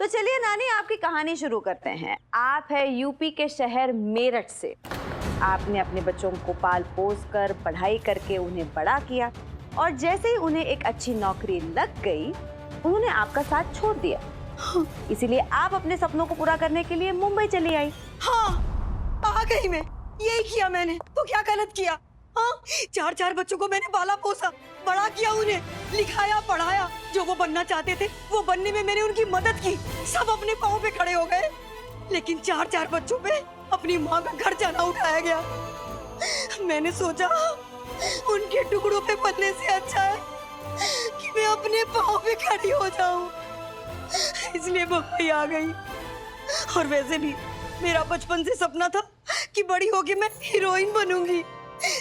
तो चलिए नानी, आपकी कहानी शुरू करते हैं। आप है यूपी के शहर मेरठ से। आपने अपने बच्चों को पाल पोस कर पढ़ाई करके उन्हें बड़ा किया और जैसे ही उन्हें एक अच्छी नौकरी लग गई, उन्होंने आपका साथ छोड़ दिया। इसीलिए आप अपने सपनों को पूरा करने के लिए मुंबई चली आई। हाँ, आ गई मैं। यही किया मैंने। तो क्या गलत किया? हाँ, 4 बच्चों को मैंने पाला पोसा, बड़ा किया, उन्हें लिखाया पढ़ाया। जो वो बनना चाहते थे वो बनने में मैंने उनकी मदद की। सब अपने पाँव पे खड़े हो गए, लेकिन 4 बच्चों पे अपनी माँ का घर जाना उठाया गया। मैंने सोचा उनके टुकड़ों पे पलने से अच्छा है कि मैं अपने पाँव पे खड़ी हो जाऊं। इसलिए मुंबई आ गई। और वैसे भी मेरा बचपन से सपना था कि बड़ी होके मैं हीरोइन बनूंगी।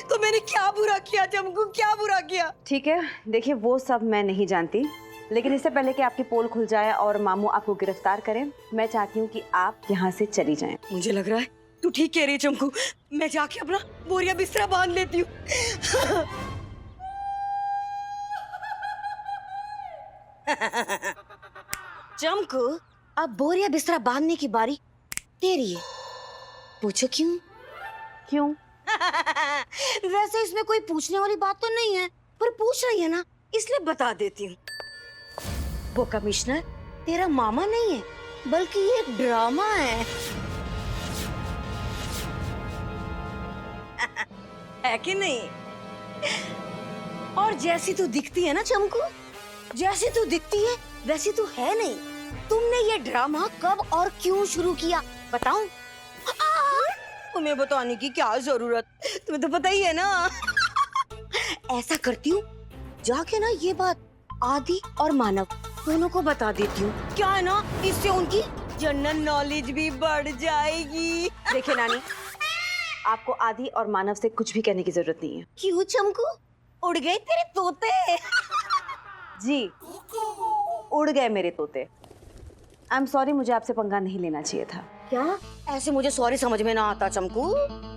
तो मैंने क्या बुरा किया चमकू, क्या बुरा किया? ठीक है, देखिए वो सब मैं नहीं जानती, लेकिन इससे पहले कि आपकी पोल खुल जाए और मामू आपको गिरफ्तार करें, मैं चाहती हूँ कि आप यहाँ से चली जाएं। मुझे लग रहा है तू ठीक कह रही है चमकू। मैं जाके अपना बोरिया बिस्तरा बांध लेती हूँ। चमकू, अब बोरिया बिस्तरा बांधने की बारी तेरी है। पूछो क्यों? क्यों? वैसे इसमें कोई पूछने वाली बात तो नहीं है, पर पूछ रही है ना, इसलिए बता देती हूँ। वो कमिश्नर तेरा मामा नहीं है, बल्कि ये एक ड्रामा है। है कि नहीं? और जैसी तू दिखती है ना चमकू, जैसी तू दिखती है वैसी तू है नहीं। तुमने ये ड्रामा कब और क्यों शुरू किया बताऊं? तुम्हें बताने की क्या जरूरत, तुम्हें तो पता ही है ना। ऐसा करती हूँ, जाके ना ये बात आदि और मानव दोनों को बता देती हूँ। क्या है ना, इससे उनकी जनरल नॉलेज भी बढ़ जाएगी। देखिए नानी, आपको आदि और मानव से कुछ भी कहने की जरूरत नहीं है। क्यों चमकू, उड़ गए तेरे तोते? जी, उड़ गए मेरे तोते। आई एम सॉरी, मुझे आपसे पंगा नहीं लेना चाहिए था। क्या? ऐसे मुझे सॉरी समझ में ना आता चमकू।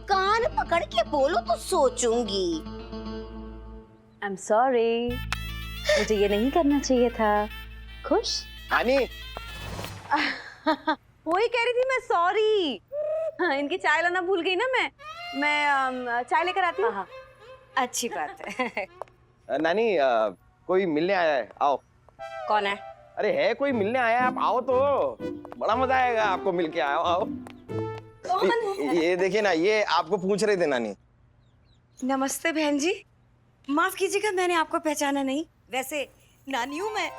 कान पकड़ के बोलो तो सोचूंगी। आई एम सॉरी, मुझे ये नहीं करना चाहिए था। खुश? नानी, वही कह रही थी मैं, सॉरी। हाँ, इनकी चाय लाना भूल गई ना मैं चाय लेकर आती हूँ। हाँ, अच्छी बात है। नानी कोई मिलने आया है, आओ। कौन है? अरे है कोई मिलने आया है, आप आओ तो बड़ा मजा आएगा आपको मिलके। आओ आओ। कौन है? ये देखिए ना, ये आपको पूछ रहे थे नानी। नमस्ते बहन जी, माफ कीजिएगा मैंने आपको पहचाना नहीं। वैसे नानी हूँ मैं।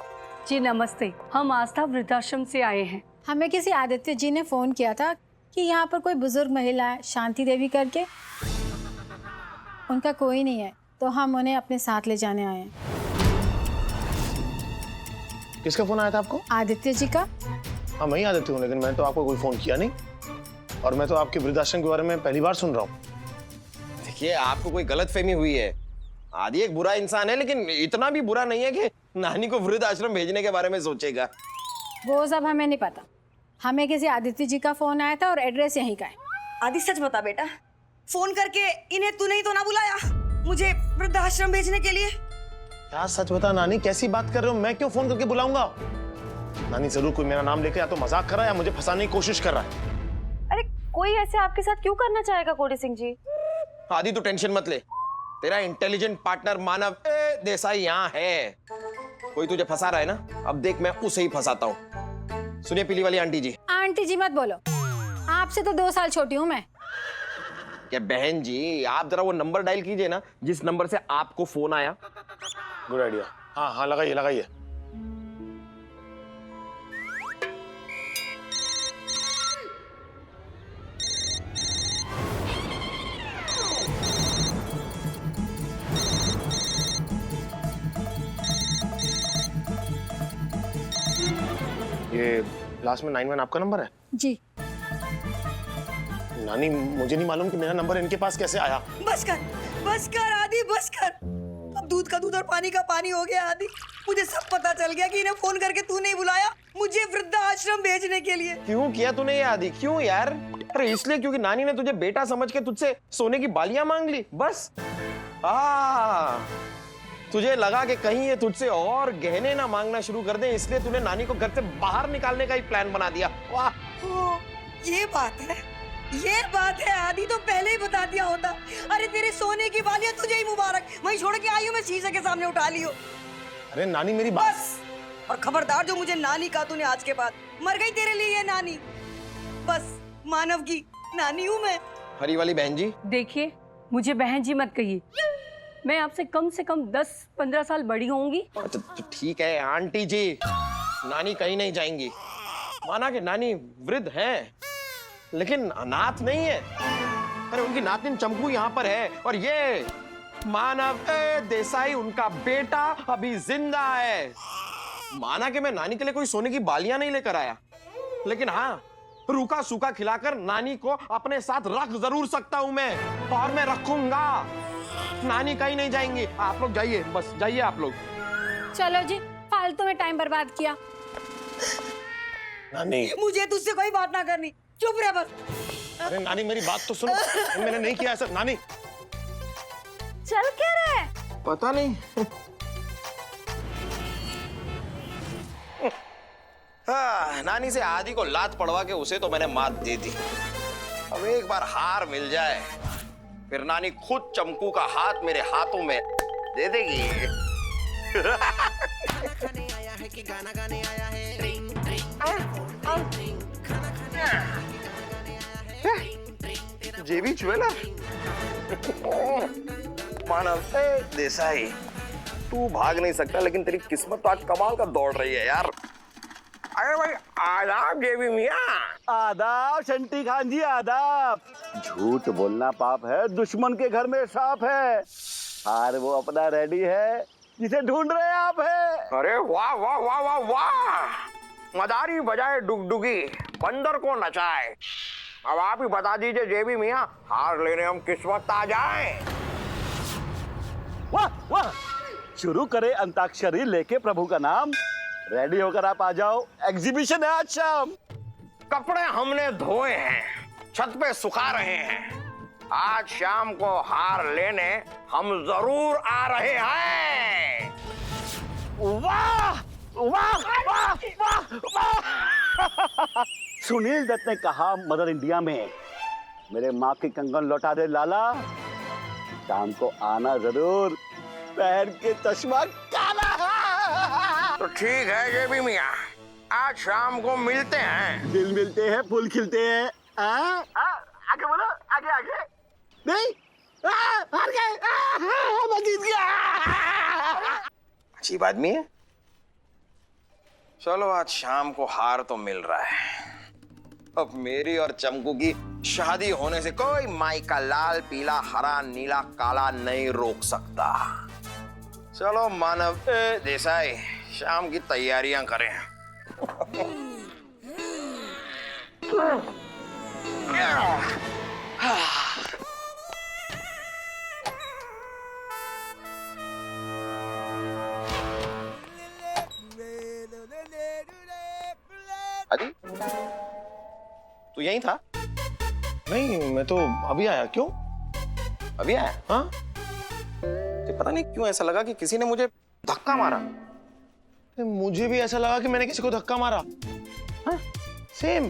जी नमस्ते, हम आस्था वृद्धाश्रम से आए हैं। हमें किसी आदित्य जी ने फोन किया था कि यहाँ पर कोई बुजुर्ग महिला है शांति देवी करके, उनका कोई नहीं है, तो हम उन्हें अपने साथ ले जाने आए हैं। किसका फोन आया था आपको? आदित्य जी का। हाँ, मैं ही आदित्य हूँ, लेकिन मैंने तो आपको कोई फोन किया नहीं, और मैं तो आपके वृद्धाश्रम के बारे में पहली बार सुन रहा हूँ। देखिए, आपको कोई गलतफहमी हुई है। आदि एक बुरा इंसान है, लेकिन इतना भी बुरा नहीं है कि नानी को वृद्ध आश्रम भेजने के बारे में सोचेगा। वो सब हमें नहीं पता, हमें किसी आदित्य जी का फोन आया था और एड्रेस यहीं का है। आदि सच बता बेटा, फोन करके इन्हें तूने ही तो ना बुलाया मुझे वृद्धाश्रम भेजने के लिए? क्या सच बता नानी, कैसी बात कर रहे हो? मैं क्यों फोन करके बुलाऊंगा? नानी जरूर कोई मेरा नाम लेकर या तो मजाक कर रहा है या मुझे फंसाने की कोशिश कर रहा है। अरे कोई ऐसे आपके साथ क्यों करना चाहेगा कोडी सिंह जी? आदि तू टेंशन मत ले, तेरा इंटेलिजेंट पार्टनर मानव देसाई यहाँ है। कोई तुझे फंसा रहा है ना, अब देख मैं उसे ही फंसाता हूँ। सुनिए पीली वाली आंटी जी। आंटी जी मत बोलो, आपसे तो 2 साल छोटी हूँ मैं। क्या बहन जी, आप जरा वो नंबर डायल कीजिए ना जिस नंबर से आपको फोन आया। Good idea. हाँ हाँ, लगाइए लगाइए। ये लास्ट में 91 आपका नंबर है? जी। नानी, मुझे नहीं मालूम कि मेरा नंबर इनके पास कैसे आया। बस कर आदि, बस कर। अब दूध का दूध और पानी का पानी हो गया आदि। मुझे सब पता चल गया कि इन्हें फोन करके तू नहीं बुलाया मुझे वृद्धाश्रम भेजने के लिए। क्यों किया तूने ये आदि? क्यों यार? अरे इसलिए क्योंकि नानी ने तुझे बेटा समझ के तुझसे सोने की बालियां मांग ली, बस। तुझे लगा कि कहीं ये तुझसे और गहने ना मांगना शुरू कर दे, इसलिए तूने नानी को घर से बाहर निकालने का ही प्लान बना दिया। वाह। ओ, ये बात है, ये बात है। आदि तो पहले ही बता दिया होता। अरे तेरे सोने की बालियां तुझे ही मुबारक, वहीं छोड़ के आई हूँ मैं, शीशे के सामने उठा ली हो। अरे नानी मेरी बात। बस, और खबरदार जो मुझे नानी कहा तूने आज के बाद, मर गई तेरे लिए ये नानी। बस मानव की नानी हूँ मैं। हरी वाली बहन जी, देखिए, मुझे बहन जी मत कहिए। मैं आपसे कम से कम 10-15 साल बड़ी होंगी। अच्छा तो ठीक है आंटी जी, नानी कहीं नहीं जाएंगी। माना कि नानी वृद्ध हैं, लेकिन अनाथ नहीं है। अरे उनकी नातिन चंपू यहाँ पर है, और ये मानव देसाई उनका बेटा अभी जिंदा है। माना कि मैं नानी के लिए कोई सोने की बालियां नहीं लेकर आया, लेकिन हाँ, रूखा सूखा खिलाकर नानी को अपने साथ रख जरूर सकता हूं मैं, और मैं रखूंगा। नानी कहीं नहीं जाएंगी। आप लोग जाइए, बस जाइए आप लोग। चलो जी, फालतू में टाइम बर्बाद किया। नानी, मुझे तुझसे कोई बात ना करनी, चुप रह बस। अरे नानी मेरी बात तो सुनो। मैंने नहीं किया ऐसा। नानी चल क्या रहा है? पता नहीं। हाँ, नानी से आदि को लात पड़वा के उसे तो मैंने मात दे दी। अब एक बार हार मिल जाए, फिर नानी खुद चंपू का हाथ मेरे हाथों में दे देगी। जेबी ज्वेलर। मानव देसाई, तू भाग नहीं सकता, लेकिन तेरी किस्मत तो आज कमाल का दौड़ रही है यार। अरे भाई आदाब जेबी मियां। आदाब शंटी खान जी, आदाब। झूठ बोलना पाप है, दुश्मन के घर में सांप है। हार वो अपना रेडी है जिसे ढूंढ रहे आप है। अरे वाह वाह वाह वाह वाह, मदारी बजाए डुगडुगी, बंदर को नचाए। अब आप ही बता दीजिए जेबी मियां, हार लेने हम किस वक्त आ जाएं? वाह वाह, शुरू करे अंताक्षरी लेके प्रभु का नाम। रेडी होकर आप आ जाओ, एग्जीबिशन है आज शाम। कपड़े हमने धोए हैं, छत पे सुखा रहे हैं। आज शाम को हार लेने हम जरूर आ रहे हैं। वाह वाह वाह वाह वाह। सुनील दत्त ने कहा मदर इंडिया में, मेरे माँ के कंगन लौटा दे लाला, शाम को आना जरूर, पहन के चश्मा काला। तो ठीक है जेबी मियां, आज शाम को मिलते हैं। दिल मिलते हैं, फूल खिलते हैं। आगे बोलो, आगे आगे। नहीं, हार गए, मैं जीत गया। अच्छी आदमी है। चलो आज शाम को हार तो मिल रहा है। अब मेरी और चंपू की शादी होने से कोई माई का लाल पीला हरा नीला काला नहीं रोक सकता। चलो मानव देसाई, शाम की तैयारियां करें। आदि, तू यहीं था? नहीं, मैं तो अभी आया। क्यों? अभी आया? हाँ, तो पता नहीं क्यों ऐसा लगा कि किसी ने मुझे धक्का मारा। मुझे भी ऐसा लगा कि मैंने किसी को धक्का मारा। हाँ, सेम।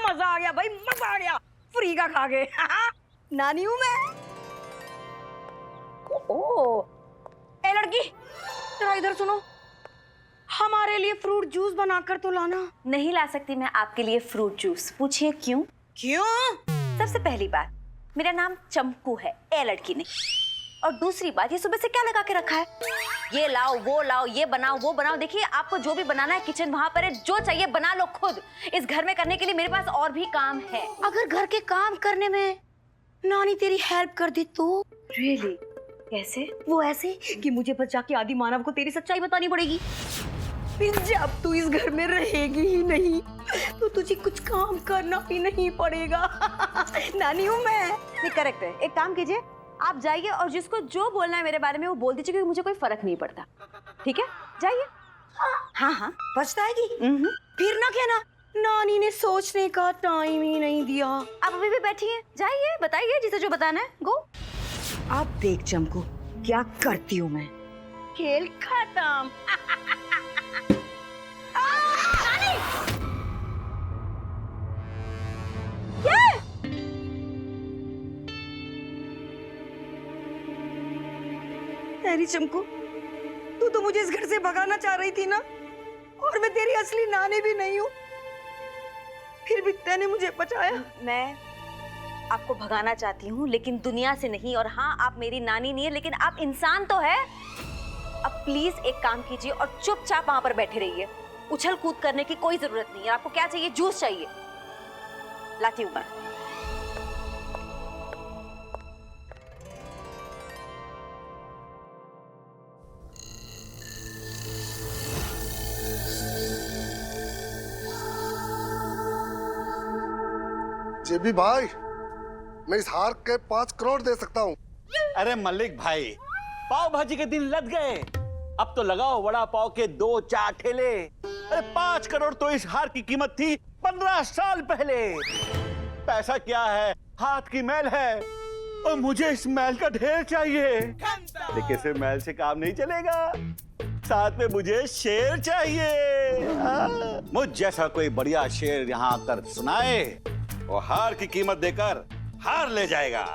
मजा आ गया भाई, मजा आ गया। फ्री का खा गए। नानी हूँ मैं। ओ, ए लड़की, जरा इधर सुनो, हमारे लिए फ्रूट जूस बनाकर तो लाना। नहीं ला सकती मैं आपके लिए फ्रूट जूस। पूछिए क्यों? क्यों? सबसे पहली बात, मेरा नाम चंपू है, ए लड़की नहीं। और दूसरी बात, ये सुबह से क्या लगा के रखा है? ये लाओ, वो लाओ, ये बनाओ, वो बनाओ। देखिए, आपको जो भी बनाना है किचन वहां पर है, जो चाहिए बना लो खुद। इस घर में करने के लिए मेरे पास और भी काम है। अगर घर के काम करने में नानी तेरी हेल्प कर दे तो? रियली? कैसे? वो ऐसे कि मुझे बस जाके आदि मानव को तेरी सच्चाई बतानी पड़ेगी। फिर जब तू इस घर में रहेगी ही नहीं तो तुझे कुछ काम करना भी नहीं पड़ेगा। नानी हूँ मैं। ये करेक्ट है। एक काम कीजिए, आप जाइए और जिसको जो बोलना है मेरे बारे में वो बोल दीजिए, क्योंकि मुझे कोई फर्क नहीं पड़ता। ठीक है, जाइए। हाँ हाँ। पछताएगी? फिर ना कहना नानी ने सोचने का टाइम ही नहीं दिया। आप अभी भी बैठी हैं, जाइए बताइए जिसे जो बताना है, गो। अब देख चमकू क्या करती हूँ मैं। खेल खत्म। अरे चमकू, तू तो मुझे इस घर से भगाना चाह रही थी ना, और मैं तेरी असली नानी भी नहीं हूँ, फिर भी तूने मुझे बचाया। मैं आपको भगाना चाहती हूँ लेकिन दुनिया से नहीं, और हाँ आप मेरी नानी नहीं है लेकिन आप इंसान तो है। अब प्लीज एक काम कीजिए और चुपचाप वहां पर बैठे रहिए। उछल कूद करने की कोई जरूरत नहीं है। आपको क्या चाहिए? जूस चाहिए? लाती हूँ मैं। जेबी भाई, मैं इस हार के 5 करोड़ दे सकता हूँ। अरे मलिक भाई, पाव भाजी के दिन लग गए, अब तो लगाओ वड़ा पाव के 2-4 ठेले। अरे 5 करोड़ तो इस हार की कीमत थी 15 साल पहले। पैसा क्या है, हाथ की मैल है, और मुझे इस मैल का ढेर चाहिए। लेकिन सिर्फ मैल से काम नहीं चलेगा, साथ में मुझे शेर चाहिए। मुझ जैसा कोई बढ़िया शेर यहाँ आकर सुनाए, वो हार की कीमत देकर हार ले जाएगा।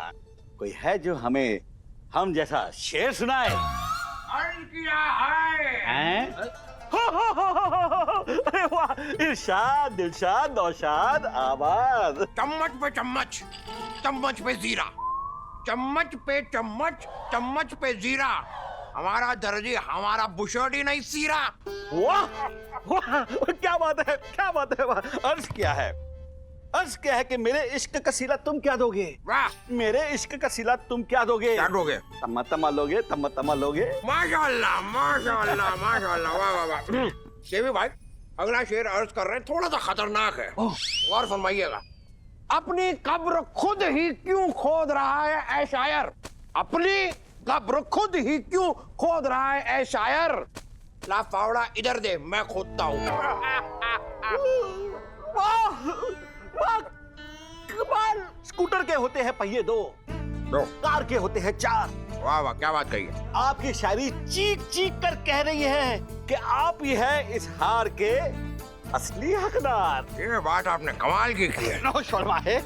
कोई है जो हमें हम जैसा शेर सुनाए? हैं? अरे वाह, इरशाद, दिलशाद, नौशाद, आबाद। चम्मच पे चम्मच, चम्मच पे जीरा, चम्मच पे चम्मच, चम्मच पे जीरा। हमारा दर्जी हमारा बुशर्ट नहीं सीरा। वाह वाह, क्या बात है, क्या बात है। वाह, अर्ज क्या है? अर्ज क्या है कि मेरे इश्क का सिला तुम क्या दोगे? वाह, मेरे इश्क का सिला तुम क्या दोगे? क्या दोगे? तम्मा तम्मा लोगे, तम्मा तम्मा लोगे। माशाअल्लाह, माशाअल्लाह, माशाअल्लाह, वाह वाह वाह। शेवी भाई, अगला शेर अर्ज कर रहे हैं, थोड़ा सा खतरनाक है, गौर फरमाइएगा। अपनी कब्र खुद ही क्यों खोद रहा है ऐ शायर? अपनी कब्र खुद ही क्यों खोद रहा है ऐ शायर? ला फावड़ा इधर दे, मैं खोदता हूँ। कमाल। स्कूटर के होते हैं पहिए 2, कार के होते हैं 4। वाह वाह, क्या बात कही है। आपकी शायरी चीख चीख कर कह रही है कि आप ही है इस हार के असली हकदार। ये बात आपने कमाल की है। नो शर्मा है।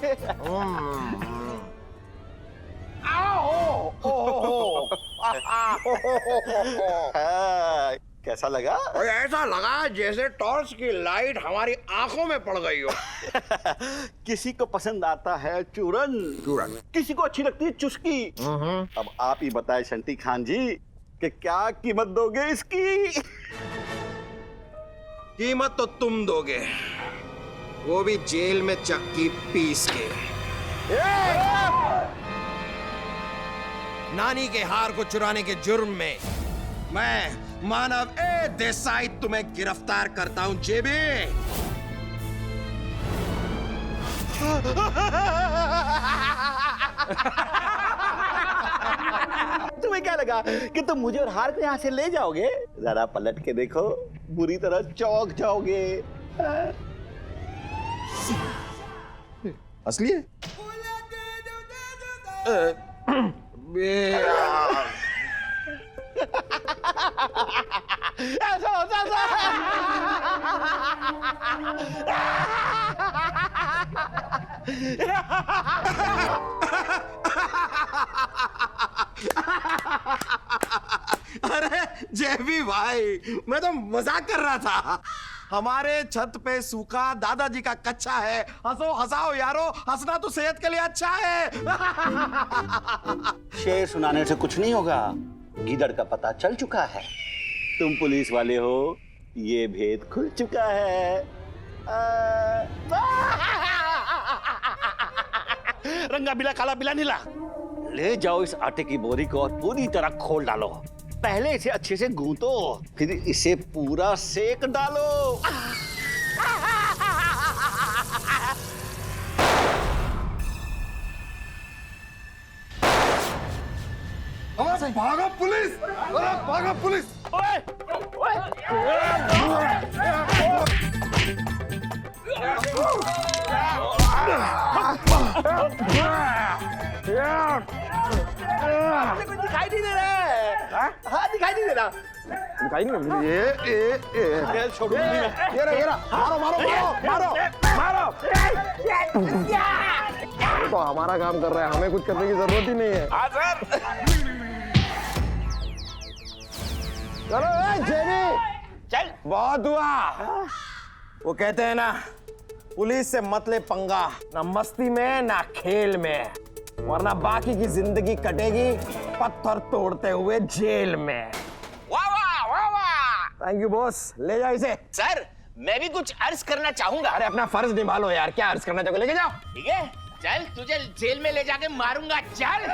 कैसा लगा? और ऐसा लगा जैसे टॉर्च की लाइट हमारी आंखों में पड़ गई हो। किसी को पसंद आता है चूरन, चूरन, किसी को अच्छी लगती है चुस्की। अब आप ही बताएं शंटी खान जी कि क्या कीमत दोगे इसकी? कीमत तो तुम दोगे, वो भी जेल में चक्की पीस के। नानी के हार को चुराने के जुर्म में मैं मानव ए देसाई तुम्हें गिरफ्तार करता हूं जेबी। तुम्हें क्या लगा कि तुम मुझे और हार को यहाँ से ले जाओगे? जरा पलट के देखो, बुरी तरह चौंक जाओगे। असली है? ऐसा होता था। अरे जेबी भाई, मैं तो मजाक कर रहा था। हमारे छत पे सूखा दादाजी का कच्चा है, हंसो हंसाओ यारो, हंसना तो सेहत के लिए अच्छा है। शेर सुनाने से कुछ नहीं होगा, गीदड़ का पता चल चुका है। तुम पुलिस वाले हो, ये भेद खुल चुका है। रंगा बिला काला बिला नीला, ले जाओ इस आटे की बोरी को और पूरी तरह खोल डालो। पहले इसे अच्छे से गूंथो, फिर इसे पूरा सेक डालो। अरे भागा पुलिस! अरे भागा पुलिस! दिखाई नहीं दे रहा है। हाँ दिखाई नहीं दे रहा। दिखाई नहीं ये छोड़ो ये रहा मारो मारो मारो मारो मारो। तो हमारा काम कर रहा है, हमें कुछ करने की जरूरत ही नहीं है। हाँ सर। चलो जेबी चल, बहुत हुआ। वो कहते हैं ना, पुलिस से मत ले पंगा, ना मस्ती में ना खेल में, वरना बाकी की जिंदगी कटेगी पत्थर तोड़ते हुए जेल में। वाह वाह वाह वाह। थैंक यू बॉस, ले जाओ इसे। सर मैं भी कुछ अर्ज करना चाहूंगा। अरे अपना फर्ज निभा लो यार, क्या अर्ज करना चाहोगे, लेके जाओ। ठीक है चल, तुझे जेल में ले जाके मारूंगा, चल।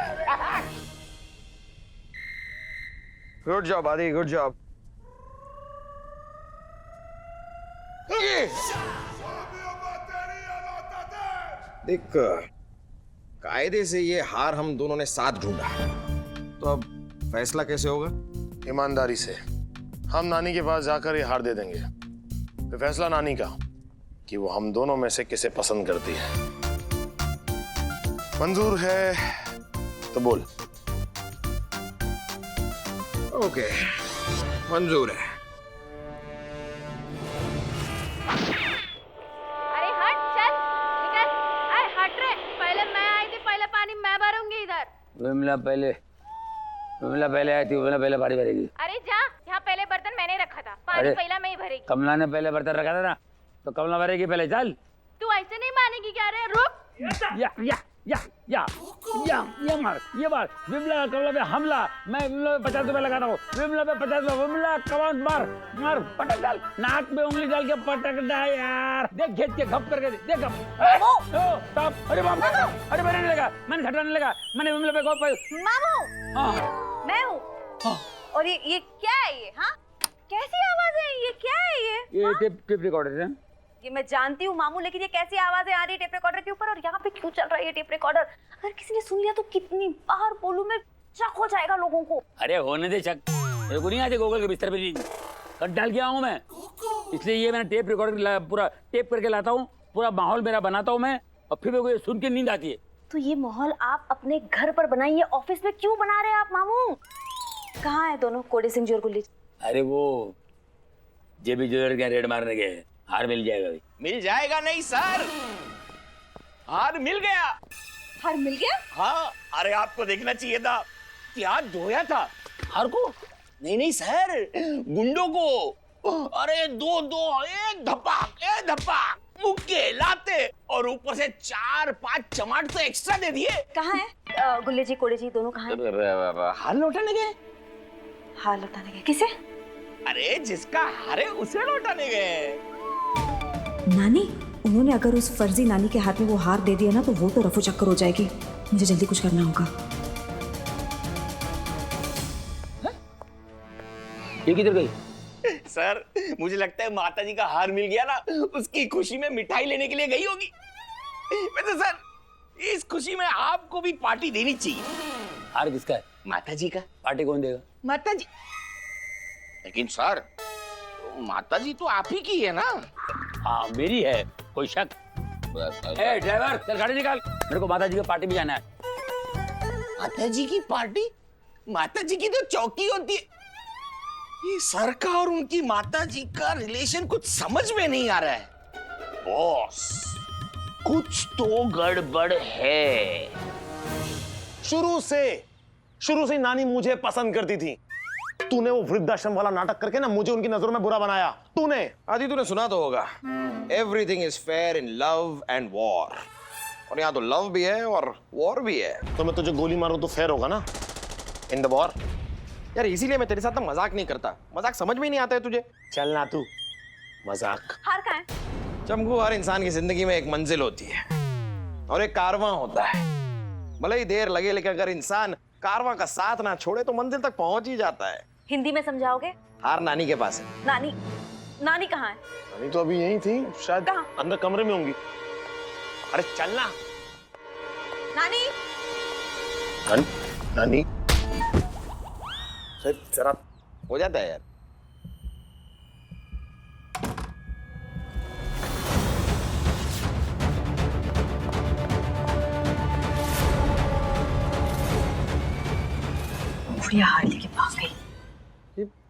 गुड जॉब आदि, गुड जॉब। देख, कायदे से ये हार हम दोनों ने साथ ढूंढा, तो अब फैसला कैसे होगा? ईमानदारी से हम नानी के पास जाकर ये हार दे देंगे, फिर फैसला नानी का कि वो हम दोनों में से किसे पसंद करती है। मंजूर है तो बोल। ओके, मंजूर है। अरे हट, चल निकल। अरे हट रे, पहले मैं आई थी, पहले पानी मैं भरूंगी इधर। विमला पहले आई थी, विमला पहले पानी भरेगी। अरे जा, यहाँ पहले बर्तन मैंने रखा था, पानी पहला मैं ही भरेगी। कमला ने पहले बर्तन रखा था ना, तो कमला भरेगी पहले। चल तू ऐसे नहीं मानेगी क्या रे? रुक। या मार, ये मार। विमला कमला पे हमला, मैं विमला पे 50 रुपए लगाता हूँ। विमला पे 50 रुपए, विमला कमान मार मार, पटक डाल, नाक में उंगली डाल के पटक डाल यार। देख घेत के घप करके देख घप। अरे बाप, अरे मैंने नहीं लगा, मैंने झटका नहीं लगा, मैंने विमला पे मामू, मैं हूँ। और ये क्या है ये? हाँ, कैसी आवाज है ये? क्या है ये? टेप रिकॉर्डर है। ये मैं जानती हूँ मामू, लेकिन ये कैसी आवाजें आ रही है टेप रिकॉर्डर के ऊपर, और यहाँ पे क्यों चल रहा है ये टेप रिकॉर्डर? अगर किसी ने सुन लिया तो कितनी बार बोलूं मैं, शक हो जाएगा लोगों को। अरे होने दे शक, मेरे को नहीं आते गूगल के बिस्तर पे नहीं कट डाल के आऊँ मैं, इसलिए ये मैंने टेप रिकॉर्डर पूरा टेप करके लाता हूँ, पूरा माहौल मेरा बनाता हूँ मैं, और फिर मेरे को ये सुन के नींद आती है। तो ये माहौल आप अपने घर पर बनाइए, ऑफिस में क्यों बना रहे हैं आप मामू? कहाँ है दोनों, कोडी सिंह जी और गुल्ली? अरे वो जेबी ज्वेलर के रेड मारने गए, हार मिल जाएगा भाई। मिल जाएगा नहीं सर, हार मिल गया। हार मिल गया? हाँ, अरे आपको देखना चाहिए था, क्या धोया था हार को। नहीं सर, गुंडों को। अरे दो एक धप्पा मुक्के लाते, और ऊपर से 4-5 चमाट तो एक्स्ट्रा दे दिए। कहाँ है गुल्ली जी, कोडी जी दोनों कहाँ हैं? हार लौटाने गए। हार लौटाने गए? किसे? अरे जिसका हार है उसे लौटाने गए। नानी, उन्होंने अगर उस फर्जी नानी के हाथ में वो हार दे दिया ना, तो वो तो रफू चक्कर हो जाएगी। मुझे जल्दी कुछ करना होगा। ये किधर गई? सर मुझे लगता है माता जी का हार मिल गया ना, उसकी खुशी में मिठाई लेने के लिए गई होगी। वैसे सर इस खुशी में आपको भी पार्टी देनी चाहिए। हार किसका है? माता जी का। पार्टी कौन देगा? माता जी। लेकिन सर माता जी तो आप ही की है ना। हाँ मेरी है, कोई शक? ए ड्राइवर, चल गाड़ी निकाल, मेरे को माता जी की पार्टी में जाना है। माता जी की पार्टी? माता जी की तो चौकी होती है। ये सर का और उनकी माता जी का रिलेशन कुछ समझ में नहीं आ रहा है। बॉस कुछ तो गड़बड़ है। शुरू से नानी मुझे पसंद करती थी। तूने वो वृद्धाश्रम वाला नाटक करके ना मुझे उनकी नजरों में बुरा बनाया। तूने सुना तो होगा, everything is fair in love and war, और यहाँ तो लव भी है और वॉर भी है। तो मैं तुझे गोली मारूं तो फेयर होगा ना, इन द वॉर। यार इसीलिए मैं तेरे साथ ना मजाक नहीं करता, मजाक समझ में नहीं आता है तुझे। चलना तू मजाक। हार कहाँ है? चमकू, हर इंसान की जिंदगी में एक मंजिल होती है और एक कारवां होता है। भले ही देर लगे, लेकिन अगर इंसान कारवां का साथ ना छोड़े तो मंजिल तक पहुंच ही जाता है। हिंदी में समझाओगे? हार नानी के पास है। नानी कहाँ है? नानी तो अभी यही थी, शायद अंदर कमरे में होंगी। अरे चलना। नानी नानी सर जरा हो जाता है यार। गुड़िया हार लेके भाग गई।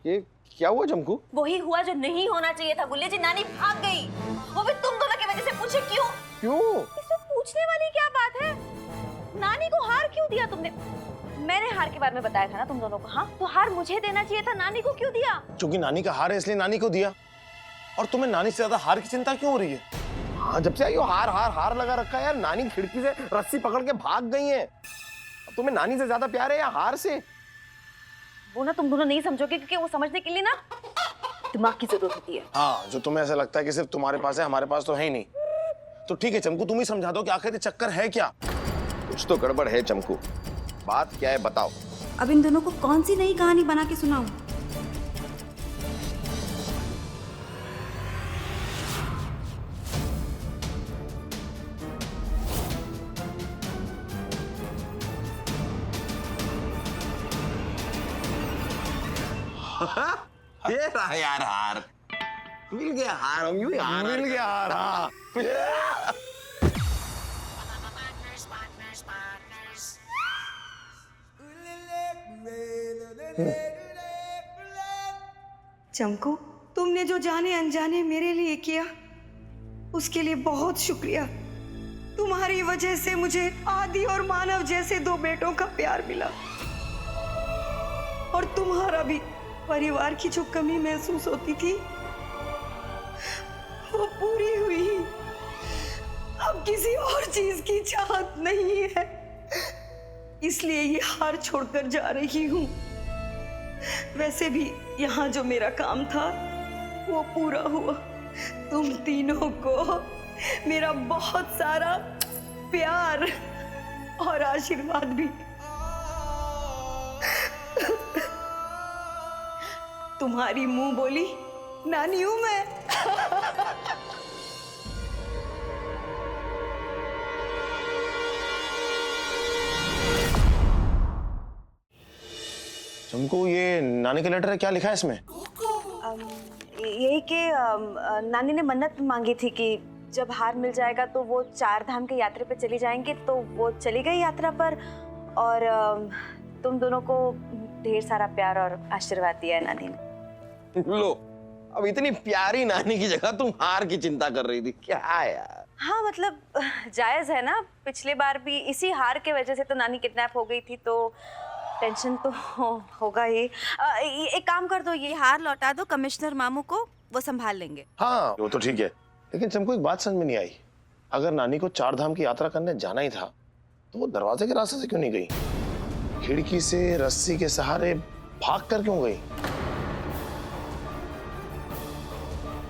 ये क्या हुआ चमकू? वही हुआ जो नहीं होना चाहिए था गुल्ले जी, नानी भाग गई। वो भी तुम दोनों की वजह से। पूछे क्यों? क्यों? इसमें पूछने वाली क्या बात है? नानी को हार क्यों दिया तुमने? मैंने हार के बारे में बताया था ना तुम दोनों को। हाँ, तो हार मुझे देना चाहिए था, नानी को क्यों दिया? क्योंकि नानी का हार है इसलिए नानी को दिया। और तुम्हें नानी से ज्यादा हार की चिंता क्यों हो रही है? हाँ, जब से आई हो हार हार हार लगा रखा है यार। नानी खिड़की से रस्सी पकड़ के भाग गई है। अब तुम्हें नानी से ज्यादा प्यार है या हार से? वो ना तुम दोनों नहीं समझोगे, क्योंकि वो समझने के लिए ना दिमाग की जरूरत होती है। हाँ, जो तुम्हें ऐसा लगता है कि सिर्फ तुम्हारे पास है, हमारे पास तो है ही नहीं। तो ठीक है चमकू, तुम ही समझा दो कि आखिर ये चक्कर है क्या? कुछ तो गड़बड़ है चमकू। बात क्या है बताओ। अब इन दोनों को कौन सी नई कहानी बना के सुनाऊं? ये रहा यार हार। मिल गया हार, हम यूं ही हार। मिल गया हार। हाँ। चमकू, तुमने जो जाने अनजाने मेरे लिए किया उसके लिए बहुत शुक्रिया। तुम्हारी वजह से मुझे आदि और मानव जैसे दो बेटों का प्यार मिला, और तुम्हारा भी परिवार की जो कमी महसूस होती थी वो पूरी हुई। अब किसी और चीज की चाहत नहीं है, इसलिए ये हार छोड़कर जा रही हूँ। वैसे भी यहाँ जो मेरा काम था वो पूरा हुआ। तुम तीनों को मेरा बहुत सारा प्यार और आशीर्वाद भी। तुम्हारी मुंह बोली नानी हूं मैं। चमकू, ये नानी का लेटर है, क्या लिखा है इसमें? यही कि नानी ने मन्नत मांगी थी कि जब हार मिल जाएगा तो वो 4 धाम की यात्रा पे चली जाएंगी। तो वो चली गई यात्रा पर, और तुम दोनों को ढेर सारा प्यार और आशीर्वाद दिया है नानी ने। लो, अब इतनी प्यारी नानी की जगह तुम हार की चिंता कर रही थी क्या यार? हाँ, मतलब जायज है ना। पिछली बार भी इसी हार के वजह से तो नानी किडनैप हो गई थी, तो टेंशन तो होगा ही। एक काम कर दो, ये हार लौटा दो कमिश्नर मामू को, वो संभाल लेंगे। हाँ, वो तो ठीक है, लेकिन चमकू एक बात समझ में नहीं आई। अगर नानी को 4 धाम की यात्रा करने जाना ही था तो वो दरवाजे के रास्ते से क्यों नहीं गई? खिड़की से रस्सी के सहारे भाग कर क्यों गई?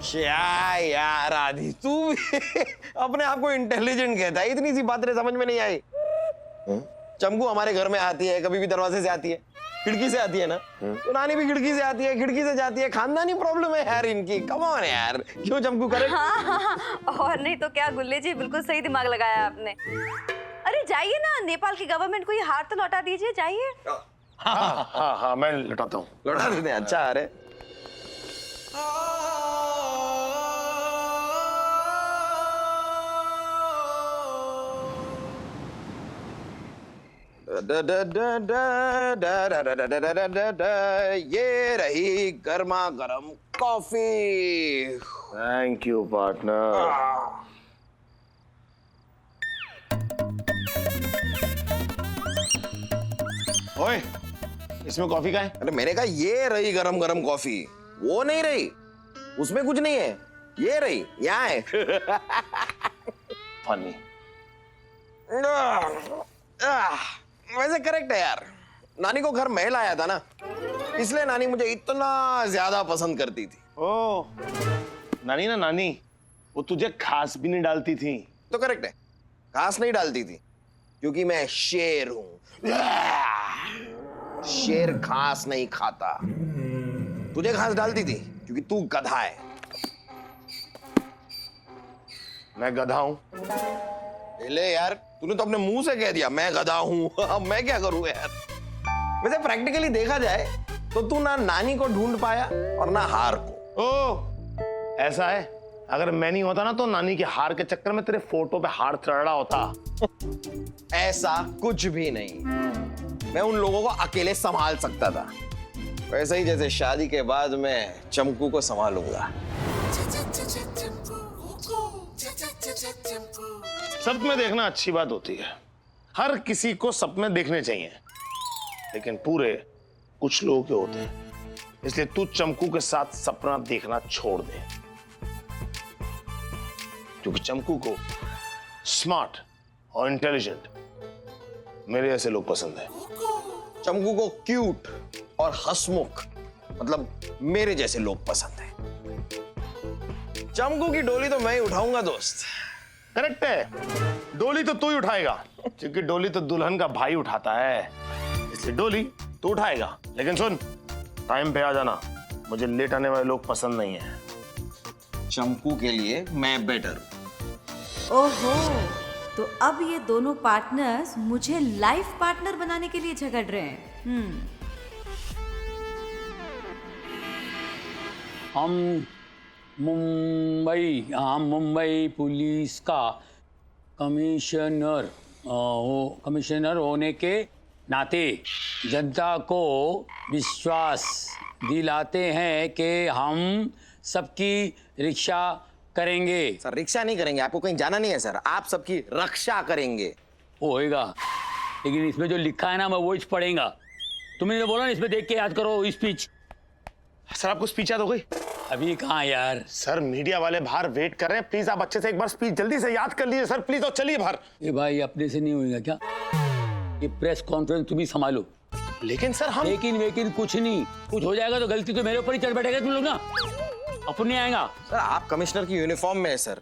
क्या यार आदि, तू भी अपने आप को इंटेलिजेंट कहता है, इतनी सी बातें समझ में नहीं आई। चमकू हमारे घर में आती है, कभी भी दरवाजे से आती है, खिड़की से आती है ना। तो नानी भी खिड़की से आती है, खिड़की से जाती है। खानदानी प्रॉब्लम है यार इनकी। कम ऑन यार, क्यों चमकू करे? हाँ, और नहीं तो क्या गुल्ले जी, बिल्कुल सही दिमाग लगाया आपने। अरे जाइए ना, नेपाल की गवर्नमेंट को ये हार तो लौटा दीजिए, जाइए। हाँ हाँ हाँ, मैं लौटाता हूँ। लौटा देते हैं। अच्छा, अरे ये रही गर्मा गर्म कॉफी। Thank you partner. ओए, इसमें कॉफी का है? अरे मैंने कहा ये रही गरम गरम कॉफी, वो नहीं रही, उसमें कुछ नहीं है, ये रही, यहाँ है। फनी। वैसे करेक्ट है यार, नानी को घर मैं लाया था ना, इसलिए नानी मुझे इतना ज्यादा पसंद करती थी। ओ, नानी ना नानी, वो तुझे खास भी नहीं डालती थी। तो करेक्ट है, घास नहीं डालती थी, क्योंकि मैं शेर हूं। शेर घास नहीं खाता। तुझे घास डालती थी क्योंकि तू गधा है। मैं गधा हूं? ले यार, तूने तो अपने मुंह से कह दिया मैं गधा हूं। अब मैं क्या करूं यार? वैसे प्रैक्टिकली देखा जाए तो तू ना नानी को ढूंढ पाया और ना हार को। ओ, ऐसा है? अगर मैं नहीं होता ना तो नानी के हार के चक्कर में तेरे फोटो पे हार चढ़ रहा होता। ऐसा कुछ भी नहीं। मैं उन लोगों को अकेले संभाल सकता था, वैसे ही जैसे शादी के बाद मैं चंपू को संभालूंगा। सपने देखना अच्छी बात होती है, हर किसी को सपने देखने चाहिए, लेकिन पूरे कुछ लोगों के होते हैं। इसलिए तू चंपू के साथ सपना देखना छोड़ दे, क्योंकि चंपू को स्मार्ट और इंटेलिजेंट मेरे जैसे लोग पसंद है। चंपू को क्यूट और हंसमुख मतलब मेरे जैसे लोग पसंद है। चंपू की डोली तो मैं ही उठाऊंगा दोस्त। करेक्ट है, डोली तो तू ही उठाएगा, क्योंकि डोली तो दुल्हन का भाई उठाता है, इसलिए डोली तू उठाएगा। लेकिन सुन, टाइम पे आ जाना, मुझे लेट आने वाले लोग पसंद नहीं है। चंपू के लिए मैं बेटर हूं। ओहो, तो अब ये दोनों पार्टनर्स मुझे लाइफ पार्टनर बनाने के लिए झगड़ रहे हैं। हम मुंबई पुलिस का कमिश्नर होने के नाते जनता को विश्वास दिलाते हैं कि हम सबकी रक्षा करेंगे। सर रिक्शा नहीं करेंगे, आपको कहीं जाना नहीं है सर, आप सबकी रक्षा करेंगे। होएगा, लेकिन इसमें जो लिखा है ना मैं वो पढ़ेगा। तुमने जो बोला ना इसमें देख के याद करो स्पीच। सर आपको स्पीच याद हो गई? अभी कहाँ यार। सर मीडिया वाले बाहर वेट कर रहे हैं, प्लीज आप अच्छे से एक बार स्पीच जल्दी से याद कर लीजिए सर, प्लीज। और चलिए बाहर। ये भाई अपने से नहीं होएगा क्या? ये प्रेस कॉन्फ्रेंस तुम ही संभालो। लेकिन सर हम लेकिन कुछ नहीं, कुछ हो जाएगा तो गलती तो मेरे ऊपर ही चढ़ बैठेगा तुम लोग ना, अपन नहीं आएगा। सर आप कमिश्नर की यूनिफॉर्म में है सर,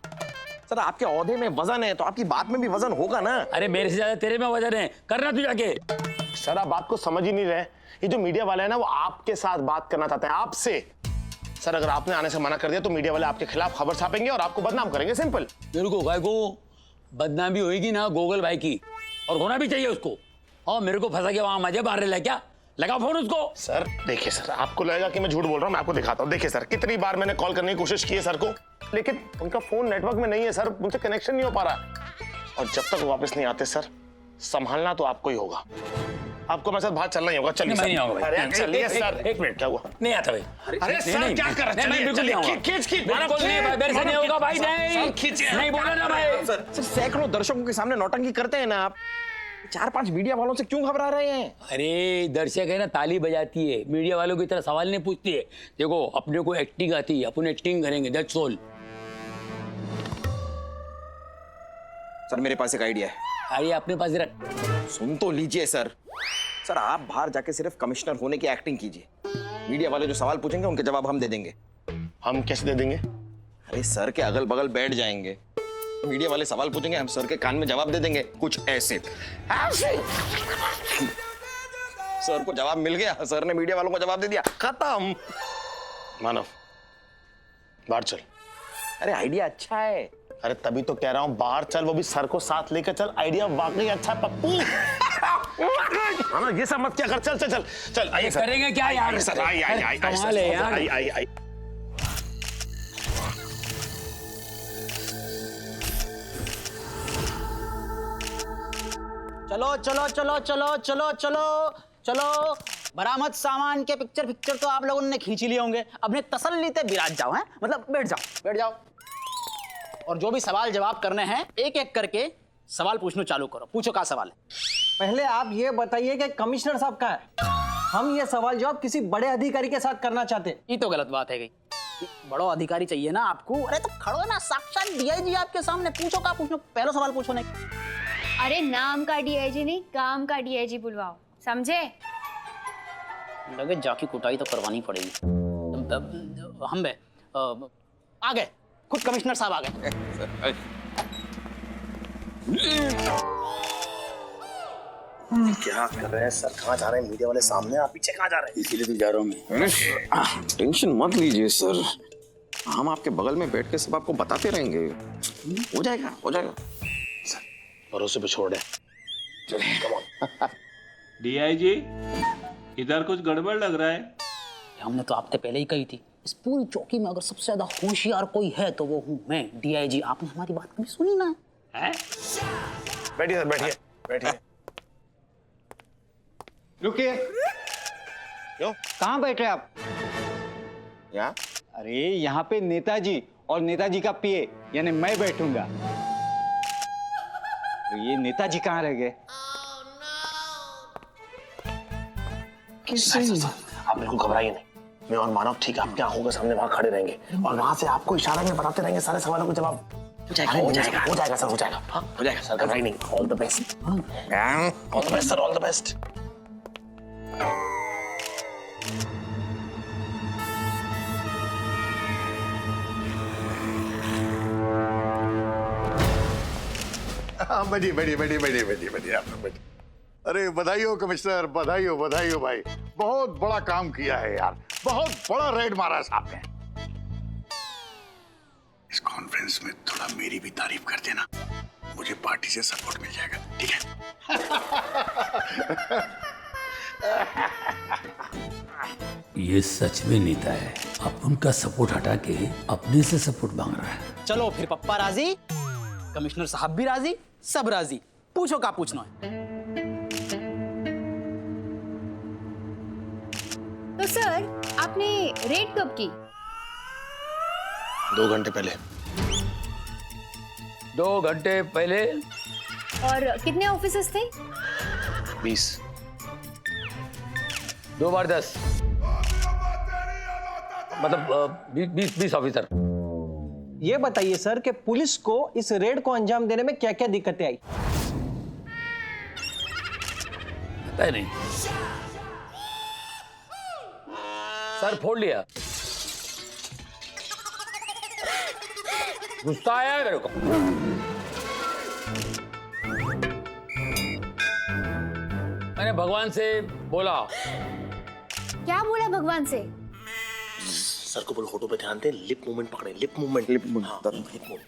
सर आपके औहदे में वजन है तो आपकी बात में भी वजन होगा ना। अरे मेरे से ज्यादा तेरे में वजन है, करना तू जाके। सर आप बात को समझ ही नहीं रहे, ये जो मीडिया वाले हैं ना वो आपके साथ बात करना चाहते हैं, आपसे। सर अगर आपने आने से मना कर दिया तो मीडिया वाले आपके खिलाफ खबर छापेंगे और आपको बदनाम करेंगे, सिंपल। मेरे को गाय को बदनामी होगी ना गोगल भाई की, और होना भी चाहिए उसको। और मेरे को फंसा के वहां मजे मार रहे हैं क्या? लगा फोन उसको। सर देखिए सर, आपको लगेगा कि मैं झूठ बोल रहा हूँ, मैं आपको दिखाता हूँ। देखिए सर, कितनी बार मैंने कॉल करने की कोशिश की है सर को, लेकिन उनका फोन नेटवर्क में नहीं है सर, मुझसे कनेक्शन नहीं हो पा रहा। और जब तक वापस नहीं आते सर, संभालना तो आपको ही होगा। आपको मेरे साथ बाहर चलना ही होगा। चलिए नहीं होगा। अरे चलिए सर। एक मिनट, क्या हुआ? नहीं आता भाई। अरे सर क्या कर रहे हैं? बिल्कुल नहीं होगा। खींच बिल्कुल नहीं भाई, मेरे से नहीं होगा भाई। नहीं खींचिए। नहीं बोला ना भाई। सर सैकड़ों दर्शकों के सामने नौटंकी करते हैं ना आप, 4-5 मीडिया वालों से क्यों घबरा रहे हैं? अरे दर्शक है ना ताली बजाती है, मीडिया वालों की तरह सवाल नहीं पूछती है। देखो अपने को एक्टिंग आती है, अपन एक्टिंग करेंगे, दैट्स ऑल। सर मेरे पास एक आइडिया है। आइडिया अपने पास रख। सुन तो लीजिए सर। सर आप बाहर जाके सिर्फ कमिश्नर होने की एक्टिंग कीजिए, मीडिया वाले जो सवाल पूछेंगे उनके जवाब हम दे देंगे। हम कैसे दे देंगे? अरे सर के अगल बगल बैठ जाएंगे, मीडिया वाले सवाल पूछेंगे, हम सर के कान में जवाब दे देंगे, कुछ ऐसे। सर को जवाब मिल गया, सर ने मीडिया वालों को जवाब दे दिया, खत्म। मानव बाहर चल। अरे आइडिया अच्छा है। अरे तभी तो कह रहा हूँ बाहर चल, वो भी सर को साथ लेकर चल। आइडिया वाकई अच्छा है पप्पू। ये सब मत क्या कर, चल चल चल चल। आइए सर। करेंगे क्या यार? सर आई कमाल है यार। आई। चलो चलो चलो चलो चलो चलो चलो, बरामद सामान के पिक्चर तो आप लोगों ने खींच लिए होंगे। अपने तसल्ली से विराज जाओ, हैं मतलब बैठ जाओ। और जो भी सवाल जवाब करने हैं एक एक करके सवाल पूछना चालू करो। पूछो क्या सवाल है? पहले आप ये बताइए कि कमिश्नर साहब कहाँ है? हम ये सवाल जवाब किसी बड़े अधिकारी के साथ करना चाहते हैं। ये तो गलत बात है गई, बड़ो अधिकारी चाहिए ना आपको। अरे तो खड़ो ना, साक्षात डीआईजी आपके सामने, पूछो क्या पूछो, पहला सवाल पूछो। नहीं अरे नाम का डीआईजी नहीं, काम का डीआईजी बुलवाओ, समझे? लगे जाकी कुटाई तो करवानी पड़ेगी। हम आ गए, खुद कमिश्नर साहब आ गए। क्या कर रहे हैं सर? कहाँ जा रहे हैं? मीडिया वाले सामने, आप पीछे कहाँ जा रहे हैं? इसीलिए तो जा रहा हूँ मैं। टेंशन मत लीजिए सर, हम आपके बगल में बैठ के सब आपको बताते रहेंगे, हो जाएगा। सर भरोसे पे छोड़ दे। डीआईजी इधर कुछ गड़बड़ लग रहा है। हमने तो आपसे पहले ही कही थी, इस पूरी चौकी में अगर सबसे ज्यादा होशियार कोई है तो वो हूँ मैं, डीआईजी। आपने हमारी बात कभी सुनी ना? बैठिए सर, बैठिए। रुकिए। क्यों? कहाँ बैठे आप? यहाँ? अरे यहाँ पे नेताजी और नेताजी का पीए यानी मैं बैठूंगा। ये नेताजी कहाँ रह गए? आप बिल्कुल घबराइए नहीं, मैं और मानव ठीक है आपकी आंखों के सामने वहां खड़े रहेंगे और वहां से आपको इशारा में बताते रहेंगे सारे सवालों को जवाब। हो जाएगा सर, हो जाएगा। हाँ, हो जाएगा सर, घबराइए नहीं। All the best. All the best sir, all the best. बढ़िया बढ़िया बढ़िया बढ़िया बढ़िया बढ़िया आपने बढ़िया। अरे बधाई हो कमिश्नर, बधाई हो भाई। बहुत बड़ा काम किया है यार, बहुत बड़ा रेड मारा है साहब ने। इस कॉन्फ्रेंस में थोड़ा मेरी भी तारीफ कर देना, मुझे पार्टी से सपोर्ट मिल जाएगा, ठीक है? ये सच में नेता है, अब उनका सपोर्ट हटा के अपने से सपोर्ट मांग रहा है। चलो फिर पप्पा राजी, कमिश्नर साहब भी राजी, सब राजी। पूछो क्या पूछना है। तो सर आपने रेड कब की? 2 घंटे पहले। 2 घंटे पहले। और कितने ऑफिसर्स थे? 20। 2 बार 10, मतलब 20 ऑफिसर। ये बताइए सर कि पुलिस को इस रेड को अंजाम देने में क्या क्या दिक्कतें आई? पता ही नहीं सर, फोड़ लिया। गुस्सा आया है मेरे को। मैंने भगवान से बोला। क्या बोला भगवान से? सर को बोलो होठों पे ध्यान दें, लिप मूवमेंट पकड़े, लिप मूवमेंट।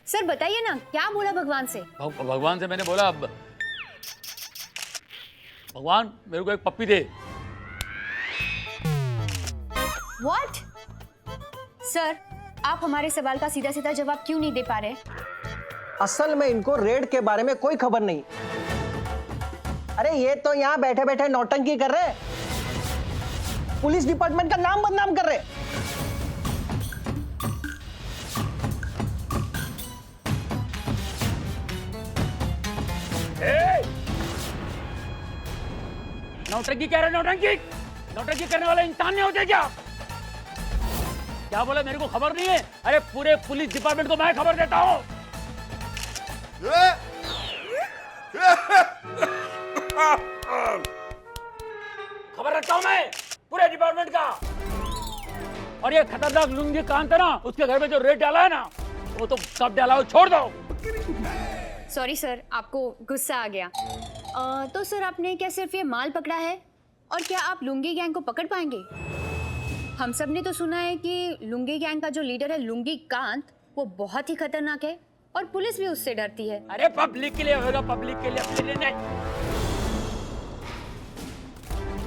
सर बताइए ना क्या बोला भगवान से? भगवान से मैंने बोला, भगवान मेरे को एक पप्पी दे। What? सर आप हमारे सवाल का सीधा सीधा जवाब क्यों नहीं दे पा रहे? असल में इनको रेड के बारे में कोई खबर नहीं। अरे ये तो यहाँ बैठे बैठे नौटंकी कर रहे, पुलिस डिपार्टमेंट का नाम बदनाम कर रहे। नौटंकी कह रहे, नौटंकी करने वाला इंसान नहीं होते क्या? क्या बोला मेरे को खबर नहीं है? अरे पूरे पुलिस डिपार्टमेंट को मैं खबर देता हूँ। खबर रखता हूँ मैं पूरे डिपार्टमेंट का। और ये खतरनाक लुंगी कान था ना, उसके घर में जो रेड डाला है ना, वो तो कब डाला हो, छोड़ दो। सॉरी सर, आपको गुस्सा आ गया। तो सर आपने क्या सिर्फ ये माल पकड़ा है, और क्या आप लुंगी गैंग को पकड़ पाएंगे? हम सब ने तो सुना है कि लुंगी गैंग का जो लीडर है लुंगी कांत, वो बहुत ही खतरनाक है और पुलिस भी उससे डरती है। अरे पब्लिक के लिए होगा, पब्लिक के लिए, अपने लिए नहीं।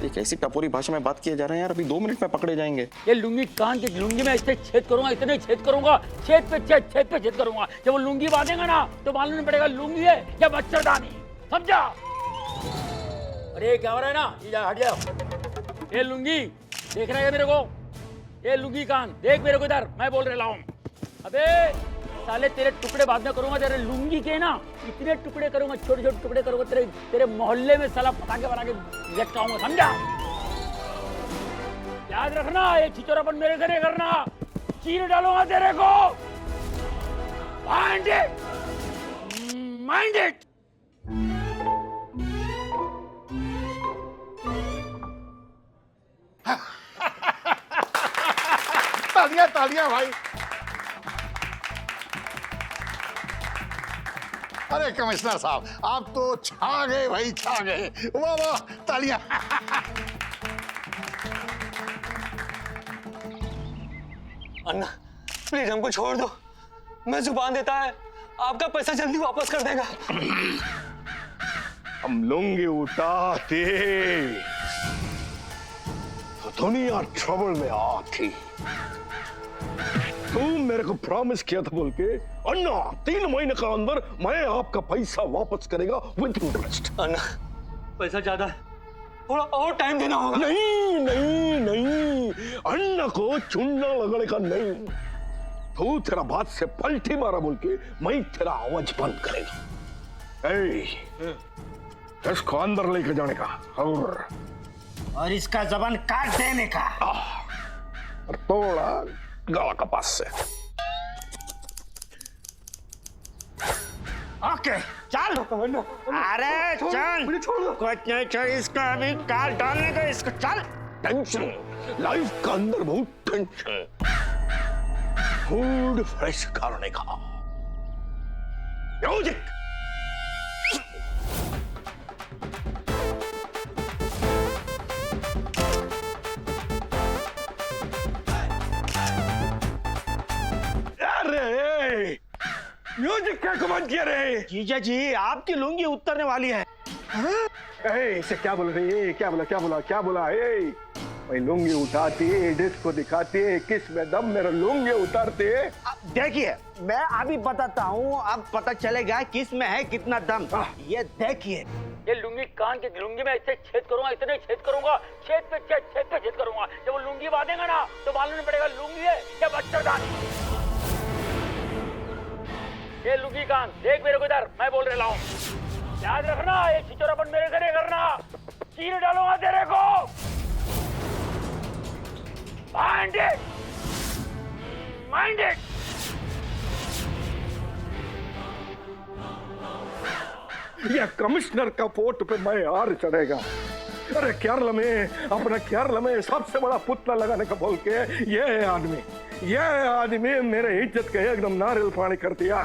ये कैसी टपोरी भाषा में बात किए जा रहे हैं यार, अभी 2 मिनट में पकड़े जाएंगे। ये लुंगी कान की लुंगी में इतने छेद करूंगा, इतने छेद करूंगा, छेद पे छेद करूंगा। जब वो लुंगी बांधेगा ना तो मालूम नहीं पड़ेगा लुंगी है या मच्छरदानी, समझा? अरे क्या हो रहा है ना, ये हट जाओ। ये लुंगी देख रहा है मेरे को, ये लुंगी कान देख मेरे को इधर, मैं बोल रहा हूँ। अबे साले तेरे टुकड़े बाद में करूंगा, तेरे लुंगी के ना इतने टुकड़े करूंगा, छोटे छोटे टुकड़े करूंगा, तेरे मोहल्ले में साला पटाखे बना के लटकाऊंगा, समझा? याद रखना, ये छिचोरापन मेरे से नहीं करना, चीर डालूंगा तेरे को। Mind it, mind it. तालियां तालियां भाई। अरे कमिश्नर साहब, आप तो छा गए भाई, छा गए। वाह वाह, तालियां। अन्ना प्लीज हमको छोड़ दो, मैं जुबान देता है आपका पैसा जल्दी वापस कर देगा। हम लुंगी उठाते तो दुनिया ट्रबल में आती। तुम मेरे को प्रॉमिस किया था बोल के, अन्ना 3 महीने का अंदर मैं आपका पैसा वापस करेगा विद इंटरेस्ट। अन्ना पैसा ज्यादा है, थोड़ा और टाइम देना होगा। नहीं नहीं नहीं, अन्न को चूना लगड़ेगा नहीं। तू तेरा बात से पलटी मारा बोल के मैं तेरा आवाज बंद करेगा। इसको अंदर लेके जाने का और इसका जबान काट देने का। और थोड़ा गला का पास से। ओके चल। अरे चल, कुछ नहीं चल, इसका अभी काट डालने का, इसको चल। टेंशन, लाइफ का अंदर बहुत टेंशन। मूड फ्रेश करने का म्यूजिक। अरे म्यूजिक क्या कमाल किया रे? जीजा जी आपकी लुंगी उतरने वाली है। इसे क्या बोल रही है? क्या बोला? मैं लुंगी उठाती, डिस्को दिखाती, किस में दम मेरा लुंगी उतारते। देखिए मैं अभी बताता हूँ, अब पता चलेगा किस में है कितना दम। ये देखिए, ये लुंगी कान के लुंगी में ऐसे छेद करूंगा, इतने छेद करूंगा, छेद पे छेद करूंगा। जब वो लुंगी बांधेगा ना तो मालूम नहीं पड़ेगा लुंगी है या मच्छरदानी। ये लुंगी कान देख मेरे को इधर, मैं बोल रहा हूँ, याद रखना, ये छिचोरापन मेरे से नहीं करना, चीर डालूंगा तेरे को। Mind it! ये कमिश्नर का पोर्ट पे मैं हार चढ़ेगा। अरे केरल में, अपना केरल में सबसे बड़ा पुतला लगाने का बोल के ये आदमी मेरे इज्जत का एकदम नारियल पानी कर दिया।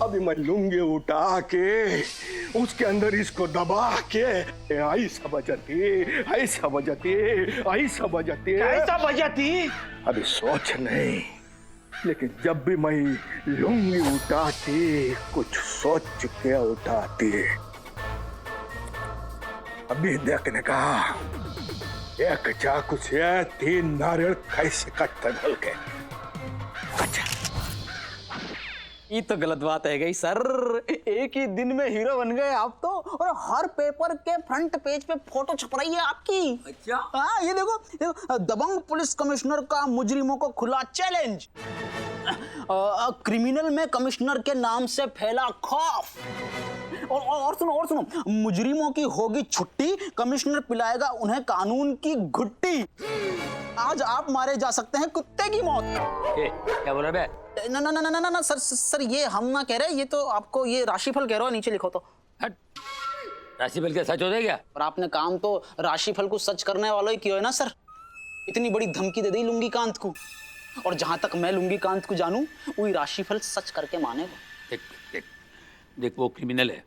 अभी मैं लुंगी उठा के उसके अंदर इसको दबा के ऐसा बजाती। अभी सोच नहीं, लेकिन जब भी मैं लुंगी उठाती कुछ सोच के उठाती। अभी देखने का एक चाकू से 3 नारियल कैसे कटते बोल के। अच्छा, ये तो गलत बात है गई सर। एक ही दिन में हीरो बन गए आप तो, और हर पेपर के फ्रंट पेज पे फोटो छप रही है आपकी। अच्छा हाँ, ये देखो, दबंग पुलिस कमिश्नर का मुजरिमों को खुला चैलेंज। क्रिमिनल में कमिश्नर के नाम से फैला खौफ। और सुनो, मुजरिमों की होगी छुट्टी, कमिश्नर पिलाएगा उन्हें कानून की घुट्टी। आज आप मारे जा सकते हैं कुत्ते की मौत। क्या बोल रहे? ना सर ये हम ना कह रहे, ये तो आपको ये राशिफल कह रहा है, नीचे लिखो तो। राशिफल क्या सच हो जाएगा? और आपने काम तो राशिफल को सच करने वालों ही किया है ना सर। इतनी बड़ी धमकी दे दी लुंगी कांत को, और जहां तक मैं लुंगी कांत को जानूं, वही राशिफल सच करके मानेगा। देख वो क्रिमिनल है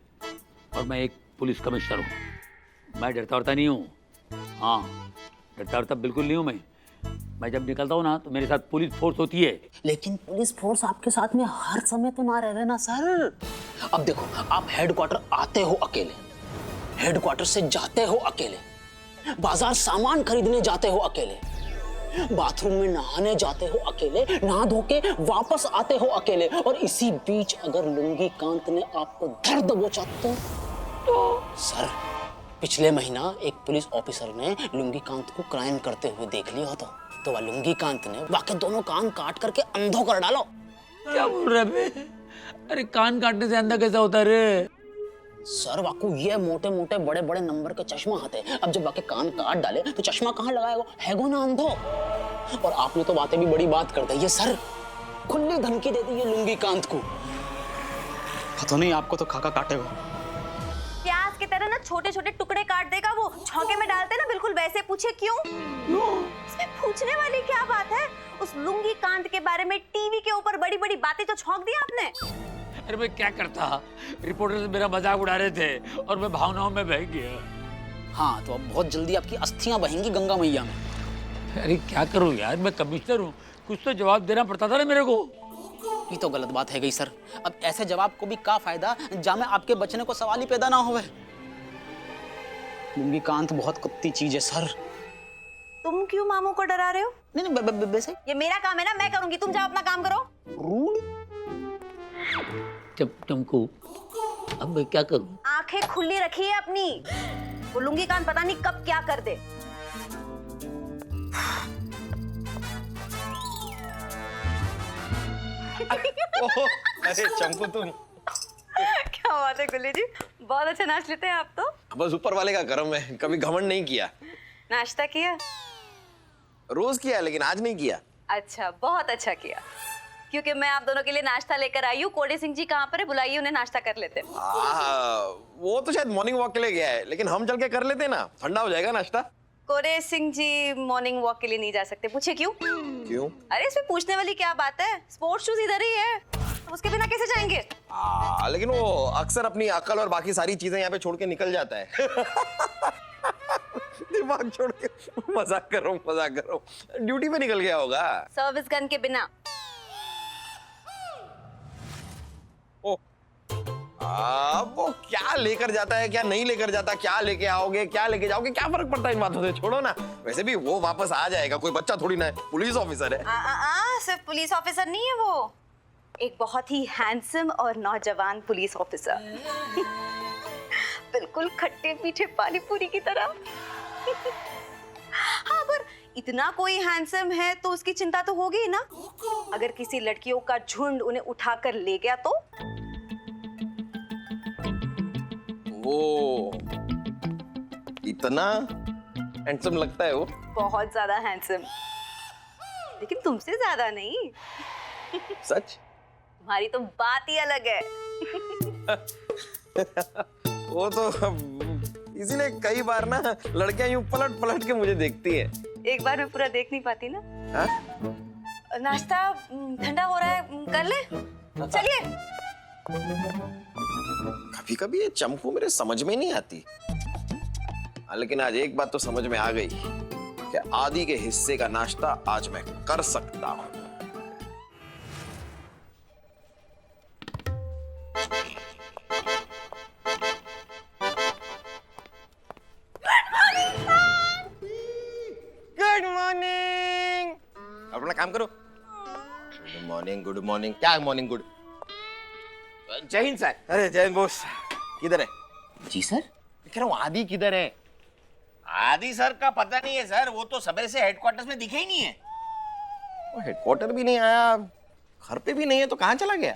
और मैं एक पुलिस कमिश्नर हूँ। मैं डरता नहीं हूँ। हाँ, डरता बिल्कुल नहीं हूँ। मैं जब निकलता हूँ ना तो मेरे साथ पुलिस फोर्स होती है। लेकिन पुलिस फोर्स आपके साथ में हर समय तो ना रहे ना सर। अब देखो, आप हेडक्वार्टर आते हो अकेले, हेडक्वार्टर से जाते हो अकेले, बाजार सामान खरीदने जाते हो अकेले, बाथरूम में नहाने जाते हो अकेले, नहा धो के वापस आते हो अकेले। और इसी बीच अगर लुंगी कांत ने आपको धर दबोचा तो सर, पिछले महीना एक पुलिस ऑफिसर ने लुंगी कांत को क्राइम करते हुए देख लिया होता, तो वह लुंगी कांत ने वाकई दोनों कान काट करके अंधो कर डालो। क्या बोल रहे बे? अरे कान काटने से अंधा कैसा होता है रे? सर वाकू ये मोटे मोटे बड़े बड़े नंबर के चश्मा आते हैं। अब जब वाकई कान काट डाले तो चश्मा कहाँ लगाएगा? हैगो ना अंधो। और आपने तो बातें भी बड़ी बात कर दी है सर, खुली धमकी दे दी है लुंगी कांत को। पता नहीं आपको तो खाका काटेगा। प्याज की तरह ना छोटे छोटे टुकड़े काट देगा वो, छौके में डालते ना बिल्कुल वैसे। पूछे क्यों? इसमें पूछने वाली क्या बात है? उस लुंगी कांत के बारे में टीवी के ऊपर बड़ी बड़ी बातें तो छौंक दी आपने। अरे मैं क्या करता, रिपोर्टर से मेरा मजाक उड़ा रहे थे और मैं भावनाओं में बह गया। हाँ, तो अब बहुत जल्दी आपकी अस्थियां बहेंगी गंगा मैया में। अरे क्या करूं यार, मैं कमिश्नर हूँ, कुछ तो जवाब देना पड़ता था ना मेरे को। ये तो गलत बात है गई सर। अब ऐसे जवाब को भी क्या फायदा जहाँ में आपके बचने को सवाल ही पैदा ना होवे। लुंगी कांत बहुत कुत्ती चीज है सर। तुम क्यों मामू को डरा रहे हो? नहीं, वैसे ये मेरा काम है ना, मैं करूंगी, तुम जाओ अपना काम करो। चमकू, अब मैं क्या करूं? आंखें खुली रखिए अपनी। वो लुंगी कान पता नहीं कब क्या कर दे। अरे चंपू तुम क्या बात है गुल्ली जी, बहुत अच्छा नाच लेते हैं आप तो। बस ऊपर वाले का करम है, कभी घमंड नहीं किया। नाश्ता किया? रोज किया लेकिन आज नहीं किया। अच्छा, बहुत अच्छा किया, क्योंकि मैं आप दोनों के लिए नाश्ता लेकर आई हूँ। कोड़े सिंह जी कहाँ पर है, बुलाइए उन्हें, नाश्ता कर लेते हैं। वो तो शायद मॉर्निंग वॉक के लिए गया है, लेकिन हम चल के कर लेते हैं ना, ठंडा हो जाएगा नाश्ता। कोड़े सिंह जी मॉर्निंग वॉक के लिए नहीं जा सकते। पूछे क्यों? क्यों? अरे इसमें पूछने वाली क्या बात है, स्पोर्ट्स शूज इधर ही है, उसके बिना कैसे जाएंगे? लेकिन वो अक्सर अपनी अकल और बाकी सारी चीजें यहाँ पे छोड़ के निकल जाता है। दिमाग छोड़ के। मजाक कर रहा हूँ, ड्यूटी पे निकल गया होगा। सर्विस गन के बिना। वो क्या लेकर जाता है, क्या नहीं लेकर जाता, क्या लेके आओगे, क्या लेके जाओगे, क्या फर्क पड़ता है इन बातों से, छोड़ो ना। वैसे भी वो वापस आ जाएगा, कोई बच्चा थोड़ी ना है, पुलिस ऑफिसर है। सिर्फ पुलिस ऑफिसर नहीं है वो, एक बहुत ही हैंडसम और नौजवान पुलिस ऑफिसर। बिल्कुल खट्टे मीठे पानी पूरी की तरह। हाँ, पर इतना कोई हैंडसम है तो उसकी चिंता तो होगी ही ना। अगर किसी लड़कियों का झुंड उन्हें उठाकर ले गया तो? वो इतना हैंडसम लगता है वो? बहुत ज्यादा हैंडसम, लेकिन तुमसे ज्यादा नहीं। सच? तुम्हारी तो बात ही अलग है। वो तो इसीलिए कई बार ना लड़कियां यूं पलट पलट के मुझे देखती है। एक बार मैं पूरा देख नहीं पाती ना। नाश्ता ठंडा हो रहा है, कर ले, चलिए। कभी कभी ये चंपू मेरे समझ में नहीं आती, लेकिन आज एक बात तो समझ में आ गई कि आदि के हिस्से का नाश्ता आज मैं कर सकता हूं। Good morning. अपना काम करो। गुड मॉर्निंग, क्या मॉर्निंग गुड? जय हिंद सर। अरे जय हिंद बॉस, किधर है? जी सर। कह रहा हूँ आदि किधर है? आदि सर का पता नहीं है सर, वो तो सवेरे से हेडक्वार्टर्स में दिखे ही नहीं है। वो हेडक्वार्टर भी नहीं आया, घर पे भी नहीं है, तो कहाँ चला गया?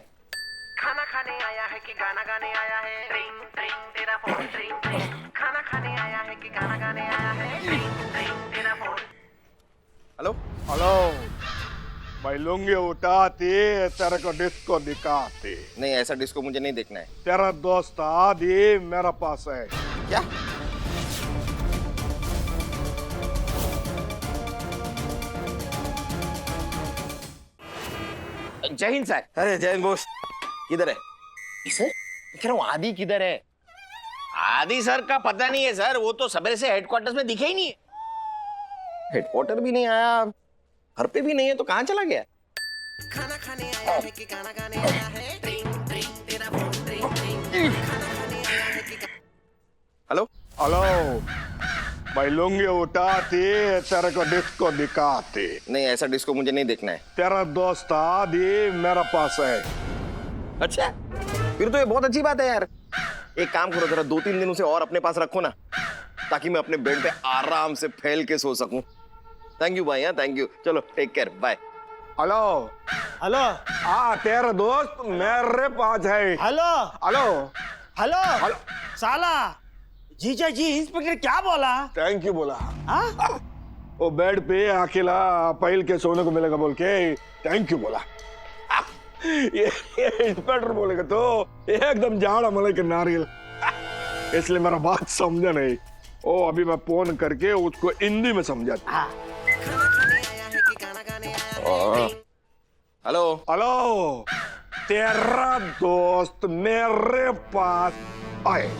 खाना खाने आया है कि गाना गाने आया है? ट्रिंग ट्रिंग तेरा फोन ट्रिंग ट्रिंग। खाना खाने आया है कि गाना गाने आया है? ट्रिंग ट्रिंग तेरा फोन। हेलो हेलो, भाई लुंगी उठाती तेरे को डिस्को दिखाती। नहीं, ऐसा डिस्को मुझे नहीं देखना है। तेरा दोस्त आदि मेरा पास है। क्या? जय हिंद सर। अरे जय हिंद बॉस, किधर है? सर कह रहा हूँ आदि किधर है? आदि सर का पता नहीं है सर, वो तो सवेरे से हेडक्वार्टर्स में दिखे ही नहीं है। हेडक्वार्टर भी नहीं आया, घर पे भी नहीं है, तो कहाँ चला गया? खाना खाने आया है कि गाना गाने आया है? ट्रिंग ट्रिंग तेरा फोन ट्रिंग ट्रिंग। खाना खाने आया है कि हेलो हेलो, भाई लुंगी उठाती तेरे को डिस्को दिखाती। नहीं, ऐसा डिस्को मुझे नहीं देखना है। तेरा दोस्त आदि मेरा पास है। अच्छा, फिर तो ये बहुत अच्छी बात है यार। एक काम करो, जरा 2-3 दिन उसे और अपने पास रखो ना, ताकि मैं अपने बेड पे आराम से फैल के सो सकूं। थैंक यू भाई, थैंक यू। चलो take care, bye. Hello hello, तेरा दोस्त मेरे पास है। Hello hello hello hello. साला जीजा जी इंस्पेक्टर क्या बोला? थैंक यू बोला। वो बेड पे अकेला पहल के सोने को मिलेगा बोल के थैंक यू बोला। ये इंस्पेक्टर बोलेगा तो एकदम जाड़ा मलाई के नारियल, इसलिए मेरा बात समझा नहीं। ओ अभी मैं फोन करके उसको हिंदी में समझाता। हेलो हेलो, तेरा दोस्त मेरे पास आए।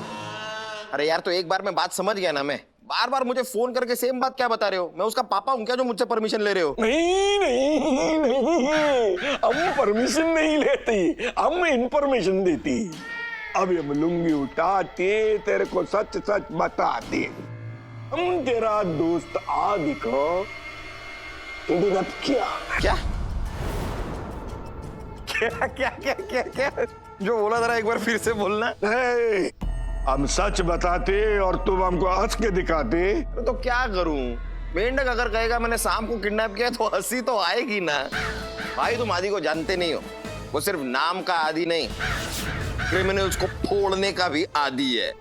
अरे यार, तो एक बार मैं बात समझ गया ना। मैं बार बार मुझे फोन करके सेम बात क्या बता रहे हो? मैं उसका पापा हूँ क्या जो मुझसे परमिशन ले रहे हो? नहीं नहीं नहीं, हम परमिशन नहीं लेती, हम इन्फॉर्मेशन देती। अभी हम लुंगी उठाते तेरे को सच सच बताते। हम तेरा दोस्त आदि को किडनैप किया। क्या क्या क्या क्या क्या क्या? जो बोला जरा एक बार फिर से बोलना। हम सच बताते और तुम हमको हंस के दिखाते। तो क्या करूं? मेंढक अगर कहेगा मैंने सांप को किडनैप किया तो हंसी तो आएगी ना। भाई तुम आदि को जानते नहीं हो, वो सिर्फ नाम का आदि नहीं, क्रिमिनल्स को फोड़ने का भी आदि है।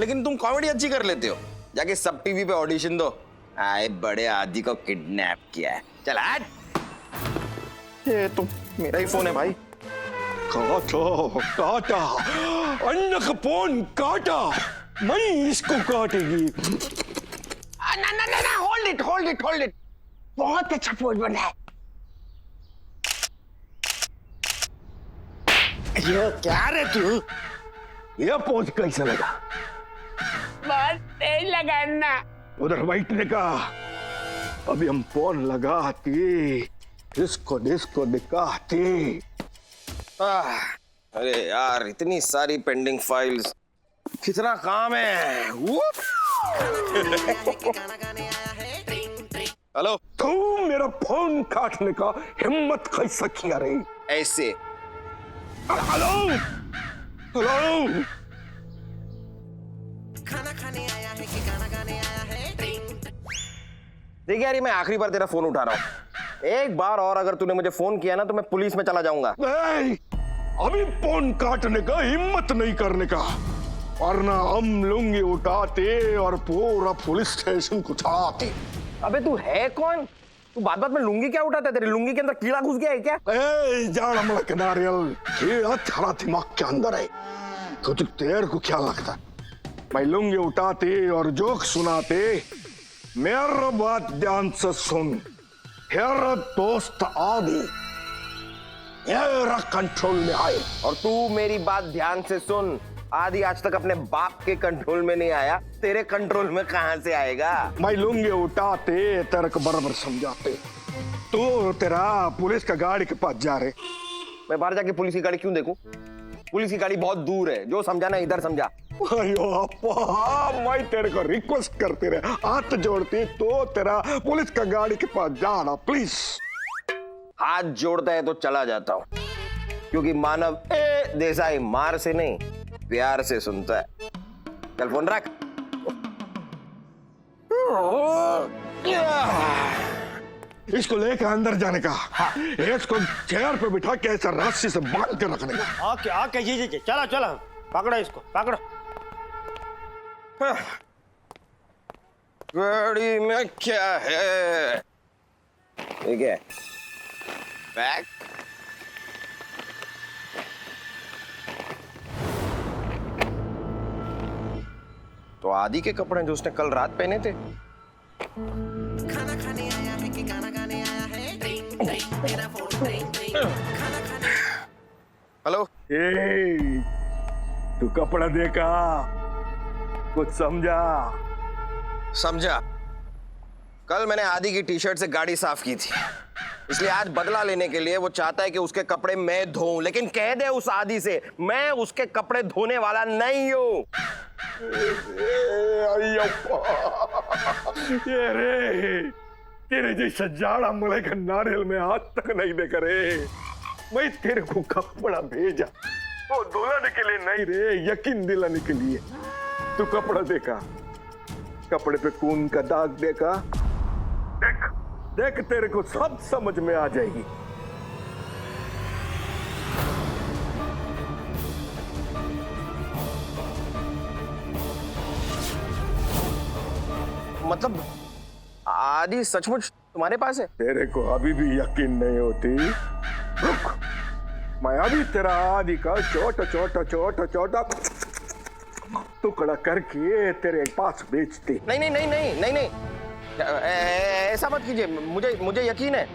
लेकिन तुम कॉमेडी अच्छी कर लेते हो, जाके सब टीवी पे ऑडिशन दो, आए बड़े आदि को किडनैप किया है। चल हट। ये तो मेरा ही फोन है भाई। काटा अन्ना का फोन काटा, मैं इसको काटेगी। ना होल्ड इट। बहुत अच्छा फोन बना है। ये क्या रे तू? ये पोज कैसे लगा? बहुत तेज लगा ना। उधर बैठने का। अभी हम फोन लगाते, इसको दिखाते। अरे यार इतनी सारी पेंडिंग फाइल्स, कितना काम है। हेलो, तू मेरा फोन काटने का हिम्मत कैसे किया रे? ऐसे। हेलो हेलो, खाना खाने आया है कि गाना गाने आया है? देख यार, ये मैं आखिरी बार तेरा फोन उठा रहा हूँ। एक बार और अगर तूने मुझे फोन किया ना तो मैं पुलिस में चला जाऊंगा। नहीं, अभी फोन काटने का हिम्मत नहीं करने का, वरना हम लुंगी उठाते और पूरा पुलिस स्टेशन को चढ़ाते। अबे तू है कौन? तू बात बात में लुंगी क्या उठाता है? तेरी लुंगी के अंदर कीड़ा घुस गया है क्या? जाड़ा मला के नारियल, कीड़ा तेरा दिमाग के अंदर है। तो तेरे को क्या लगता? मैं लुंगी उठाते और जोक सुनाते। मेरा बात ध्यान से सुन, मेरा दोस्त आदि मेरा कंट्रोल में आए। और तू मेरी बात ध्यान से सुन, आदि आज तक अपने बाप के कंट्रोल में नहीं आया, तेरे कंट्रोल में कहां से आएगा? मैं लुंगी उठाते तेरे को बराबर समझाते, तो तेरा पुलिस का गाड़ी के पास जा रहे। मैं बाहर जाके पुलिस की गाड़ी क्यों देखूं? पुलिस की गाड़ी बहुत दूर है, जो समझाना इधर समझा। अयो अपा, मैं तेरे को रिक्वेस्ट करते रहे, हाथ जोड़ती तो तेरा पुलिस का गाड़ी के पास जाना प्लीज। हाथ जोड़ता है तो चला जाता हूं, क्योंकि मानव देसाई मार से नहीं प्यार से सुनता है। चल फोन रख। इसको लेकर अंदर जाने का। हाँ। इसको चेयर पे बिठा के ऐसा रस्सी से बांध के रखने का। ओके जी चलो पकड़ो इसको, पकड़ो। गाड़ी में क्या है? ठीक है, बैग। तो आदि के कपड़े जो उसने कल रात पहने थे। खाना खाने आया है कि गाना गाने आया है? तेरा फोन खाना खाने। हेलो, तू कपड़ा देखा, कुछ समझा? कल मैंने आदि की टी शर्ट से गाड़ी साफ की थी, इसलिए आज बदला लेने के लिए वो चाहता है कि उसके कपड़े मैं धोऊं। लेकिन कह दे उस आदि से, मैं उसके कपड़े धोने वाला नहीं हूं। ये रे, तेरे जैसा जाड़ा मले का नारियल में हाथ तक नहीं देखा रे। मैं तेरे को कपड़ा भेजा, वो धुलाने के लिए नहीं रे, यकीन दिलाने के लिए। तू कपड़ा देखा, कपड़े पे खून का दाग देखा? देख तेरे को सब समझ में आ जाएगी। मतलब आदि सचमुच तुम्हारे पास है? तेरे को अभी भी यकीन नहीं होती? रुक, मैं अभी तेरा आदि का छोटा टुकड़ा करके तेरे पास बेचती। नहीं, ऐसा मत कीजिए, मुझे यकीन है।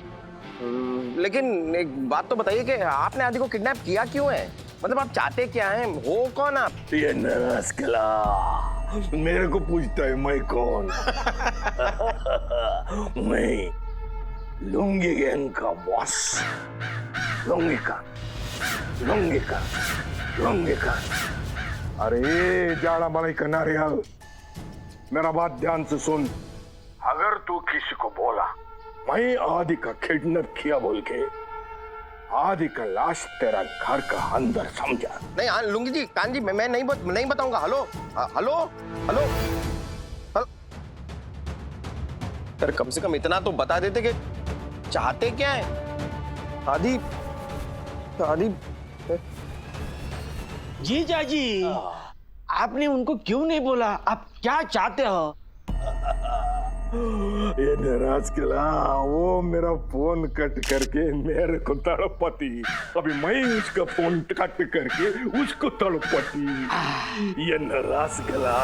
लेकिन एक बात तो बताइए कि आपने आदि को किडनैप किया क्यों है? मतलब आप चाहते क्या हैं? हो कौन आप? ये नस्कला मेरे को पूछता है मैं कौन? मैं लुंगी गैंग का बॉस, लुंगी का। अरे जाड़ा मलाई का नारियल, मेरा बात ध्यान से सुन। अगर तू किसी को बोला मैं आदि का किडनैप किया बोल के, आदि का लाश तेरा घर का अंदर समझा। नहीं हाँ लुंगी जी, कान जी, मैं नहीं बताऊंगा। Hello hello hello hello, sir कम से कम इतना तो बता देते कि चाहते क्या है। आदि आदि जीजा जी, आपने उनको क्यों नहीं बोला आप क्या चाहते हो? ये नाराज किला वो मेरा फोन कट करके मेरे को तड़पती, अभी मैं उसका फोन कट करके उसको तड़पती। ये नाराज किला।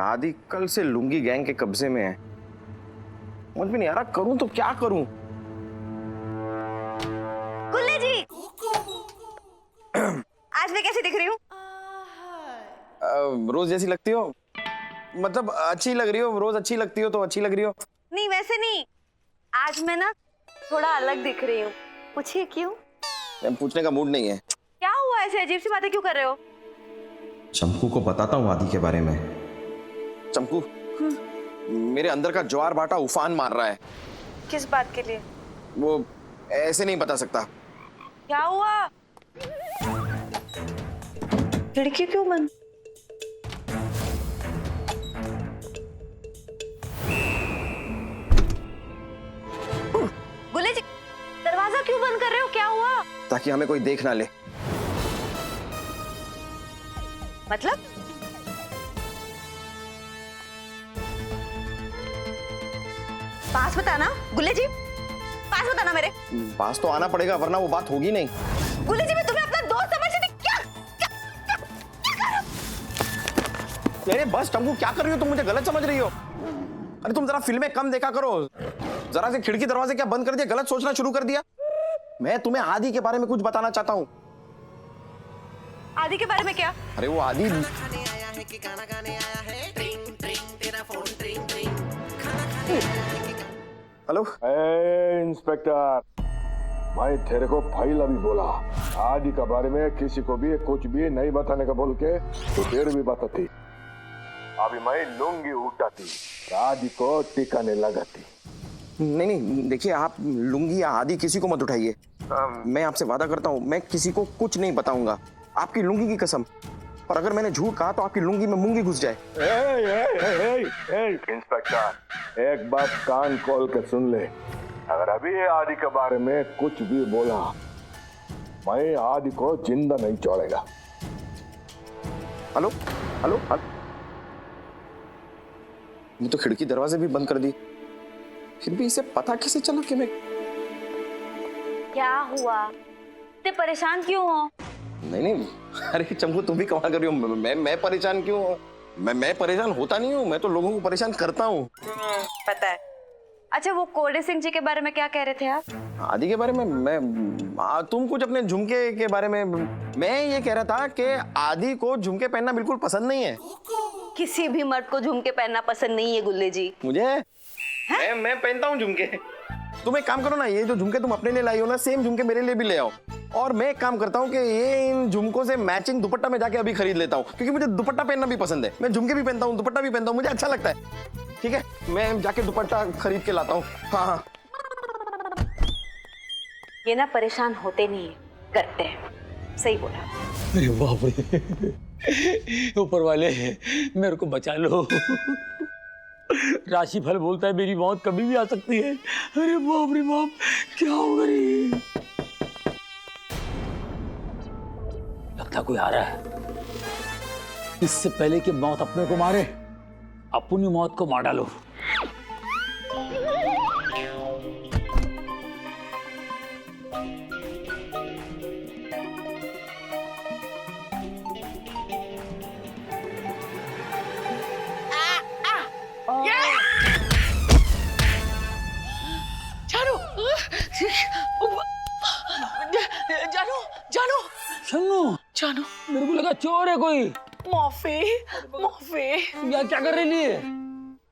आदि कल से लुंगी गैंग के कब्जे में है, समझ में नहीं आ रहा करूं तो क्या करूं। गुल्ले जी, आज मैं कैसी दिख रही हूँ? रोज जैसी लगती हो, मतलब अच्छी लग रही हो। रोज अच्छी लगती हो तो अच्छी लग रही हो। नहीं वैसे नहीं, आज मैं ना थोड़ा अलग दिख रही हूँ। पूछिए क्यों? पूछने का मूड नहीं है। क्या हुआ, ऐसे अजीब सी बातें क्यों कर रहे हो? चंपू को बताता हूँ आदि के बारे में। चंपू, मेरे अंदर का ज्वार भाटा उफान मार रहा है। किस बात के लिए? वो ऐसे नहीं बता सकता। क्या हुआ? खिड़की क्यों बंद? गुल्ले जी, दरवाजा क्यों बंद कर रहे हो? क्या हुआ? ताकि हमें कोई देख ना ले। मतलब? पास बताना गुल्ले जी, पास बताना मेरे। पास तो आना पड़ेगा वरना वो बात होगी नहीं। गुल्ले जी, मैं तुम्हें अपना दोस्त समझती थी। क्या अरे बस चंपू, क्या कर रही हो तुम? मुझे गलत समझ रही हो। अरे तुम जरा फिल्में कम देखा करो। जरा से खिड़की दरवाजे क्या बंद कर दिया, गलत सोचना शुरू कर दिया। मैं तुम्हें आदि के बारे में कुछ बताना चाहता हूँ। आदि के बारे में क्या? अरे वो आदि हेलो इंस्पेक्टर, मैं तेरे को पहले भी बोला आदि के बारे में किसी को भी कुछ भी नहीं बताने का बोल के, तो देर भी बताती। अभी मैं लुंगी उठाती, आदि को टिकाने लगाती। नहीं नहीं, देखिए आप लुंगी या आदि किसी को मत उठाइए। मैं आपसे वादा करता हूँ मैं किसी को कुछ नहीं बताऊंगा, आपकी लुंगी की कसम। और अगर मैंने झूठ कहा तो आपकी लुंगी में मूंगी घुस जाए। इंस्पेक्टर, एक बात कान खोल के सुन ले, अगर अभी आदि के बारे में कुछ भी बोला, मैं आदि को जिंदा नहीं छोड़ेगा। हेलो हेलो हेलो, मैं तो खिड़की दरवाजे भी बंद कर दी, फिर भी इसे पता कैसे चला कि मैं। क्या हुआ? इतने परेशान क्यों हो? नहीं नहीं, अरे चंपू तुम भी कमाल कर रही हो। मैं परेशान क्यों हूँ? मैं परेशान होता नहीं हूँ, मैं तो लोगों को परेशान करता हूँ। पता है। अच्छा, वो कोडे सिंह जी के बारे में क्या कह रहे थे आप? आदि के बारे में तुम कुछ अपने झुमके के बारे में। मैं ये कह रहा था कि आदि को झुमके पहनना बिल्कुल पसंद नहीं है। किसी भी मर्द को झुमके पहनना पसंद नहीं है गुल्ले जी। मुझे मैं पहनता हूँ झुमके। तुम एक काम करो ना, ये जो झुमके तुम अपने लिए लाई हो ना, सेम झुमके मेरे लिए भी ले आओ। और मैं एक काम करता हूँ कि ये इन झुमकों से मैचिंग दुपट्टा में जाके अभी खरीद लेता हूँ, क्योंकि मुझे दुपट्टा पहनना भी पसंद है। मैं झुमके भी पहनता हूँ, दुपट्टा भी पहनता हूँ, मुझे अच्छा लगता है। ठीक है, मैं जाके दुपट्टा खरीद के लाता हूँ। हाँ हाँ, ये ना परेशान होते नहीं है, करते हैं। सही बोला। अरे बाप रे, ऊपर वाले मेरे को बचा लो। राशिफल बोलता है मेरी मौत कभी भी आ सकती है। अरे बाप रे बाप, क्या होगा रे? लगता कोई आ रहा है। इससे पहले कि मौत अपने को मारे, अपनी मौत को मार डालो। जानू, मेरे को लगा चोर है कोई। माफी माफी। क्या कर रही है?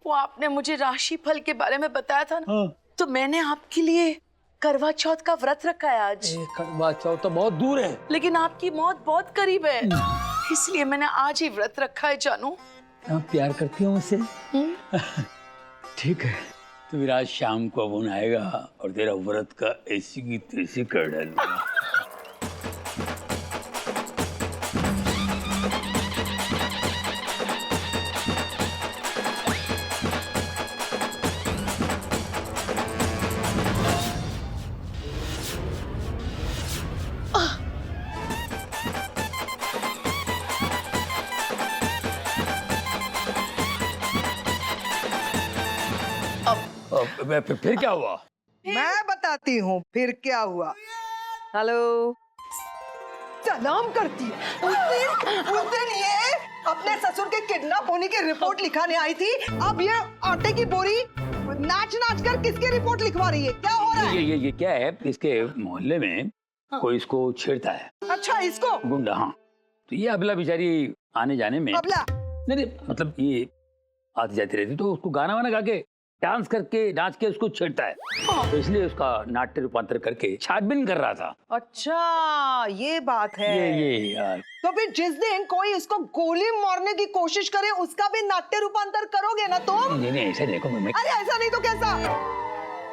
वो आपने मुझे राशिफल के बारे में बताया था ना, तो मैंने आपके लिए करवा चौथ का व्रत रखा है आज। करवा चौथ तो बहुत दूर है, लेकिन आपकी मौत बहुत करीब है, इसलिए मैंने आज ही व्रत रखा है जानू। आप प्यार करती हो मुझसे? ठीक है, तो फिर आज शाम को अबुन आएगा और तेरा व्रत का ऐसी की तैसी कर डालूंगा। फिर क्या हुआ? मैं बताती हूँ फिर क्या हुआ। हेलो, सलाम करती है। उस दिन ये अपने ससुर के किडनैप होने की रिपोर्ट लिखाने आई थी, अब ये आटे की बोरी नाच नाच कर किसकी रिपोर्ट लिखवा रही है? क्या हो रहा है? ये क्या है, इसके मोहल्ले में कोई इसको छेड़ता है। अच्छा, इसको गुंडा। हाँ, तो ये अबला बेचारी आने जाने में अबला नहीं मतलब ये आती जाती रहती, तो उसको गाना वाना गा के डांस करके नाच के उसको छेड़ता है, तो इसलिए उसका नाट्य रूपांतर करके छानबीन कर रहा था। अच्छा, ये बात है। ये यार, तो फिर जिस दिन कोई इसको गोली मारने की कोशिश करे उसका भी नाट्य रूपांतर करोगे ना तुम? नहीं ऐसा देखो मैं। अरे ऐसा नहीं तो कैसा?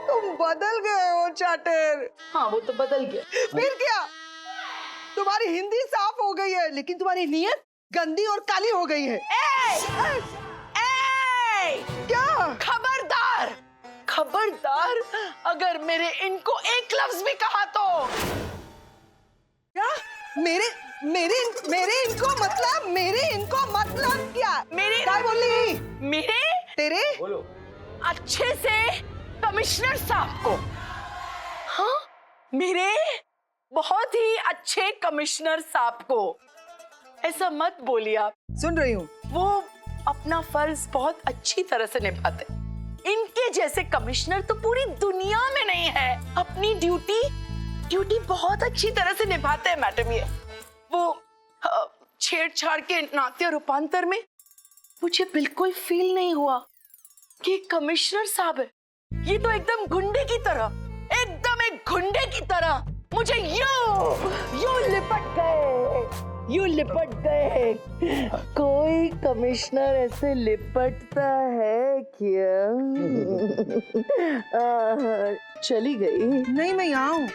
तुम बदल गए हो चाटर। हाँ, वो तो बदल गया। फिर क्या? तुम्हारी हिंदी साफ हो गई है, लेकिन तुम्हारी नीयत गंदी और काली हो गई है। क्या? खबरदार, खबरदार, अगर मेरे इनको एक लफ्ज भी कहा तो। क्या? मेरे इनको मतलब क्या? मेरे क्या बोली? मेरे तेरे बोलो अच्छे से कमिश्नर साहब को। हाँ, मेरे बहुत ही अच्छे कमिश्नर साहब को। ऐसा मत बोलिए आप। सुन रही हूँ, वो अपना फर्ज बहुत अच्छी तरह से निभाते। इनके जैसे कमिश्नर तो पूरी दुनिया में नहीं है। अपनी ड्यूटी बहुत अच्छी तरह से निभाते हैं मैडम। ये वो छेड़छाड़ के नाट्य रूपांतर में मुझे बिल्कुल फील नहीं हुआ कि कमिश्नर साहब है। ये तो एकदम गुंडे की तरह, एकदम एक गुंडे की तरह मुझे यूं लिपट गए। कोई कमिश्नर ऐसे लिपटता है क्या? चली गई? नहीं, मैं यहाँ हूँ।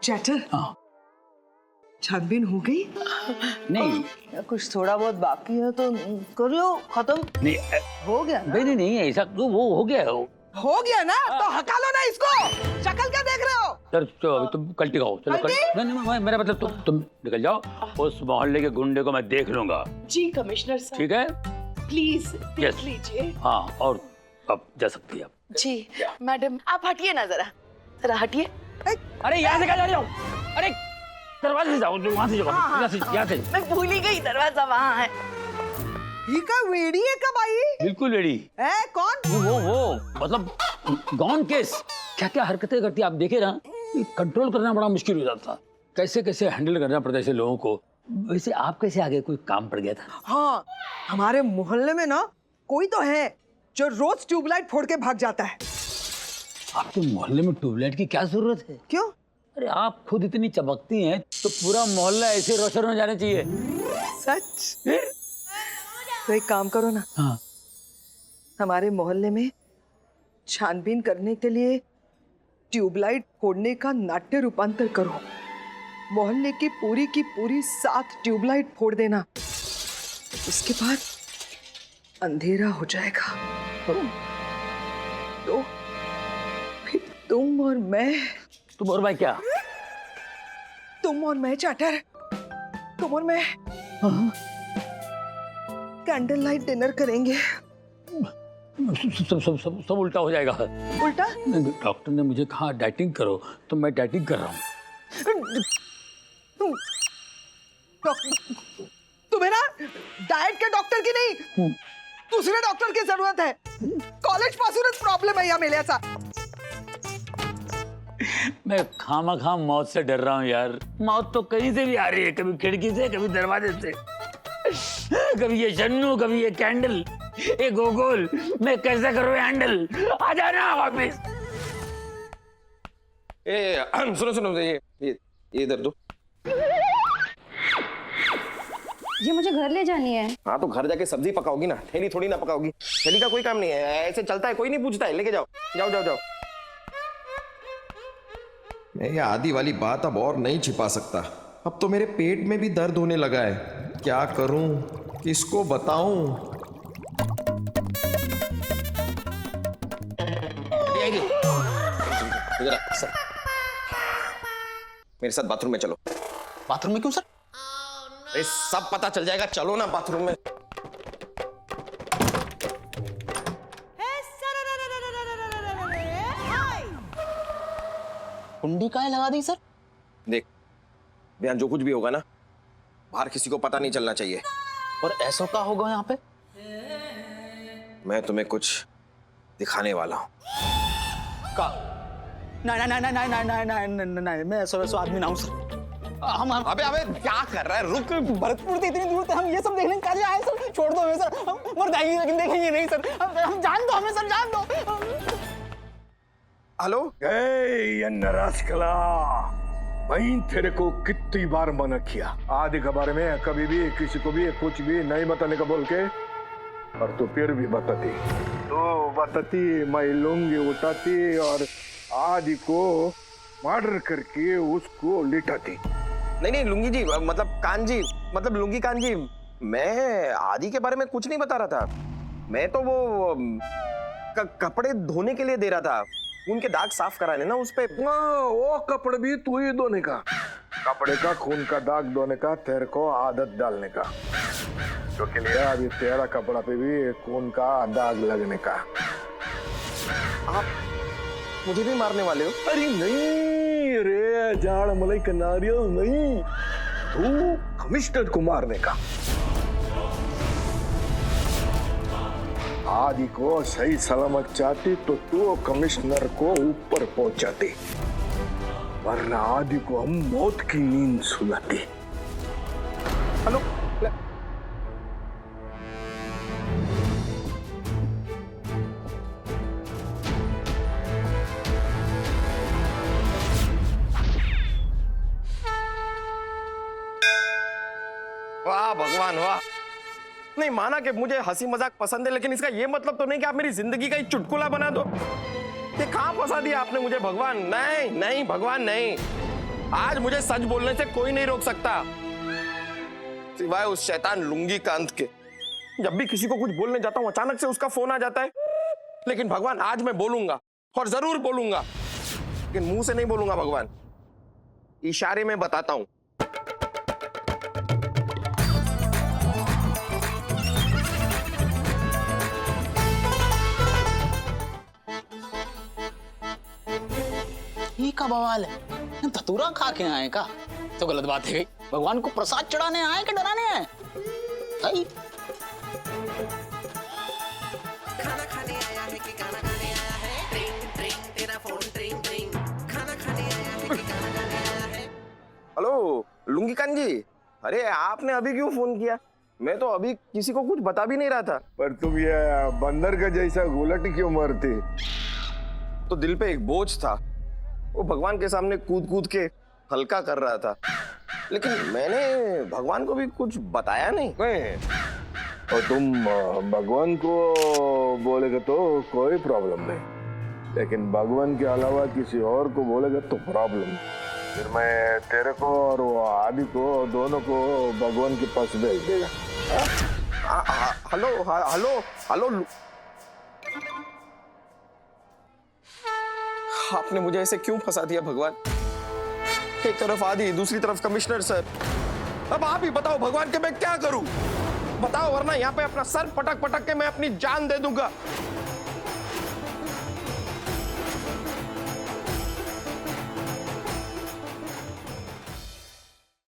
चैटर, छानबीन हो गई? नहीं, कुछ थोड़ा बहुत बाकी है तो करियो खत्म। नहीं हो गया ना? नहीं ऐसा तो वो हो गया हो गया ना, तो हका लो ना इसको। शक्ल क्या देख रहे हो? सर, अभी तुम कल्टी खाओ। चलो नहीं, मेरा मतलब तुम निकल जाओ। उस मोहल्ले के गुंडे को मैं देख लूंगा। जी कमिश्नर साहब। ठीक है, प्लीज देख लीजिए। हाँ, और अब जा सकती है आप। जी मैडम, आप हटिए ना, जरा हटिए। अरे यहाँ से कहाँ जा रही हो? अरे दरवाजे से जाओ, वहाँ से जाओ। यहाँ से मैं भूल ही गई, दरवाजा वहाँ है। ये का वेड़ी है कब आई? बिल्कुल रेडी है। कौन? वो मतलब गॉन केस। क्या हरकतें करती है आप देखे ना। कंट्रोल करना बड़ा मुश्किल हो जाता, कैसे हैंडल करना पड़ता है ऐसे लोगों को। वैसे आप कैसे आगे, कोई काम पड़ गया था? हाँ, हमारे मोहल्ले में ना कोई तो है जो रोज ट्यूबलाइट फोड़ के भाग जाता है। आपके मोहल्ले में ट्यूबलाइट की क्या जरूरत है? क्यों? अरे आप खुद इतनी चमकती हैं तो पूरा मोहल्ला ऐसे रोशन हो जाना चाहिए। सच? तो एक काम करो ना। हाँ, हमारे मोहल्ले में छानबीन करने के लिए ट्यूबलाइट फोड़ने का नाट्य रूपांतर करो। मोहल्ले की पूरी 7 ट्यूबलाइट फोड़ देना। उसके बाद अंधेरा हो जाएगा। तो फिर तुम और मैं क्या? तुम और मैं चाटर, तुम और मैं कैंडल लाइट डिनर करेंगे। सब उल्टा हो जाएगा। उल्टा? डॉक्टर ने मुझे कहा डाइटिंग करो, तो मैं डाइटिंग कर रहा हूँ। तुम्हें ना डाइट के डॉक्टर की नहीं, दूसरे डॉक्टर की जरूरत है। कॉलेज पासून प्रॉब्लम है या मेरे ऐसा। मैं खामा मौत से डर रहा हूँ यार। मौत तो कहीं से भी आ रही है, कभी खिड़की से, कभी दरवाजे से, कभी ये जन्नू, कभी ये कैंडल, ये गोगोल। मैं कैसे करूँ हैंडल? आ जाना वापिस। सुनो ये इधर दो। ये मुझे घर ले जानी है। हाँ तो घर जाके सब्जी पकाओगी ना, थैली थोड़ी ना पकाओगी। थैली का कोई काम नहीं है, ऐसे चलता है, कोई नहीं पूछता है। लेके जाओ जाओ जाओ जाओ। मैं ये आदि वाली बात अब और नहीं छिपा सकता। अब तो मेरे पेट में भी दर्द होने लगा है। क्या करूं, किसको बताऊं? मेरे साथ बाथरूम में चलो। बाथरूम में क्यों सर? अरे सब पता चल जाएगा, चलो ना बाथरूम में। कुंडी काहे लगा दी सर? देख बयान, जो कुछ भी होगा ना, बाहर किसी को पता नहीं चलना चाहिए। और ऐसा क्या होगा यहाँ पे? मैं तुम्हें कुछ दिखाने वाला हूँ। का? नहीं नहीं नहीं नहीं नहीं नहीं नहीं नहीं नहीं, मैं ऐसा वैसा आदमी ना हूँ सर। हम अबे अबे क्या कर रहा है, रुक। भरतपुर से इतनी दूर से हम ये सब देखने के लिए आए सर। छोड़ दो हमें सर, हम मर जाएंगे लेकिन देखेंगे नहीं सर। हम जान दो हमें सर, जान दो। हेलो ये नरास्कला, मैं तेरे को कितनी बार मना किया आदि के बारे में कभी भी किसी को भी कुछ भी नहीं बताने का बोल के, और तू फिर भी बताती। तो बताती, मैं लुंगी उठाती और आदि को मर्डर करके उसको लिटाती। नहीं नहीं लुंगी जी, मतलब कान जी, मतलब लुंगी कान जी, मैं आदि के बारे में कुछ नहीं बता रहा था। मैं तो वो कपड़े धोने के लिए दे रहा था, उनके दाग साफ कराने ना उस पे। वो कपड़े भी तू ही धोने का, कपड़े का खून का दाग धोने का तेरे को आदत डालने का, जो के लिए अभी तेरा कपड़ा पे भी खून का दाग लगने का। आप मुझे भी मारने वाले हो? अरे नहीं रे जाड़ मलाई का नारियल नहीं, तू कमिश्नर को मारने का। आदि को सही सलामत चाहती तो तू कमिश्नर को ऊपर पहुंचाती, वरना आदि को हम मौत की नींद सुलाती। हेलो वाह भगवान वाह। नहीं माना कि मुझे हंसी मजाक पसंद है, लेकिन इसका ये मतलब तो नहीं कि आप मेरी जिंदगी का एक चुटकुला बना दो। ये कहां फंसा दिया आपने मुझे भगवान? नहीं नहीं भगवान नहीं, आज मुझे सच बोलने से कोई नहीं रोक सकता सिवाय उस शैतान लुंगी कांत के। जब भी किसी को कुछ बोलने जाता हूं अचानक से उसका फोन आ जाता है। लेकिन भगवान आज मैं बोलूंगा, और जरूर बोलूंगा, लेकिन मुंह से नहीं बोलूंगा भगवान, इशारे में बताता हूं। का बवाल है, धतूरा खा के आए का? तो गलत बात है गई। भगवान को प्रसाद चढ़ाने आए कि डराने आए? खाना खाने आया है कि गाना गाने आया है? ट्रिंग ट्रिंग तेरा फोन ट्रिंग ट्रिंग। खाना खाने आया है कि गाना गाने आया है? हेलो लुंगी कान जी, अरे आपने अभी क्यों फोन किया? मैं तो अभी किसी को कुछ बता भी नहीं रहा था। पर तुम ये बंदर का जैसा घुलट क्यों मारते? तो दिल पे एक बोझ था, वो भगवान के सामने कूद कूद के हल्का कर रहा था, लेकिन मैंने भगवान को भी कुछ बताया नहीं। और तुम भगवान को बोलेगा तो कोई प्रॉब्लम नहीं, लेकिन भगवान के अलावा किसी और को बोलेगा तो प्रॉब्लम। फिर मैं तेरे को और वो आदि को दोनों को भगवान के पास भेज देगा। हेलो हेलो हेलो, आपने मुझे ऐसे क्यों फंसा दिया भगवान? एक तरफ आदि, दूसरी तरफ कमिश्नर सर। अब आप ही बताओ भगवान के मैं क्या करूं? बताओ, वरना यहाँ पे अपना सर पटक पटक के मैं अपनी जान दे दूंगा।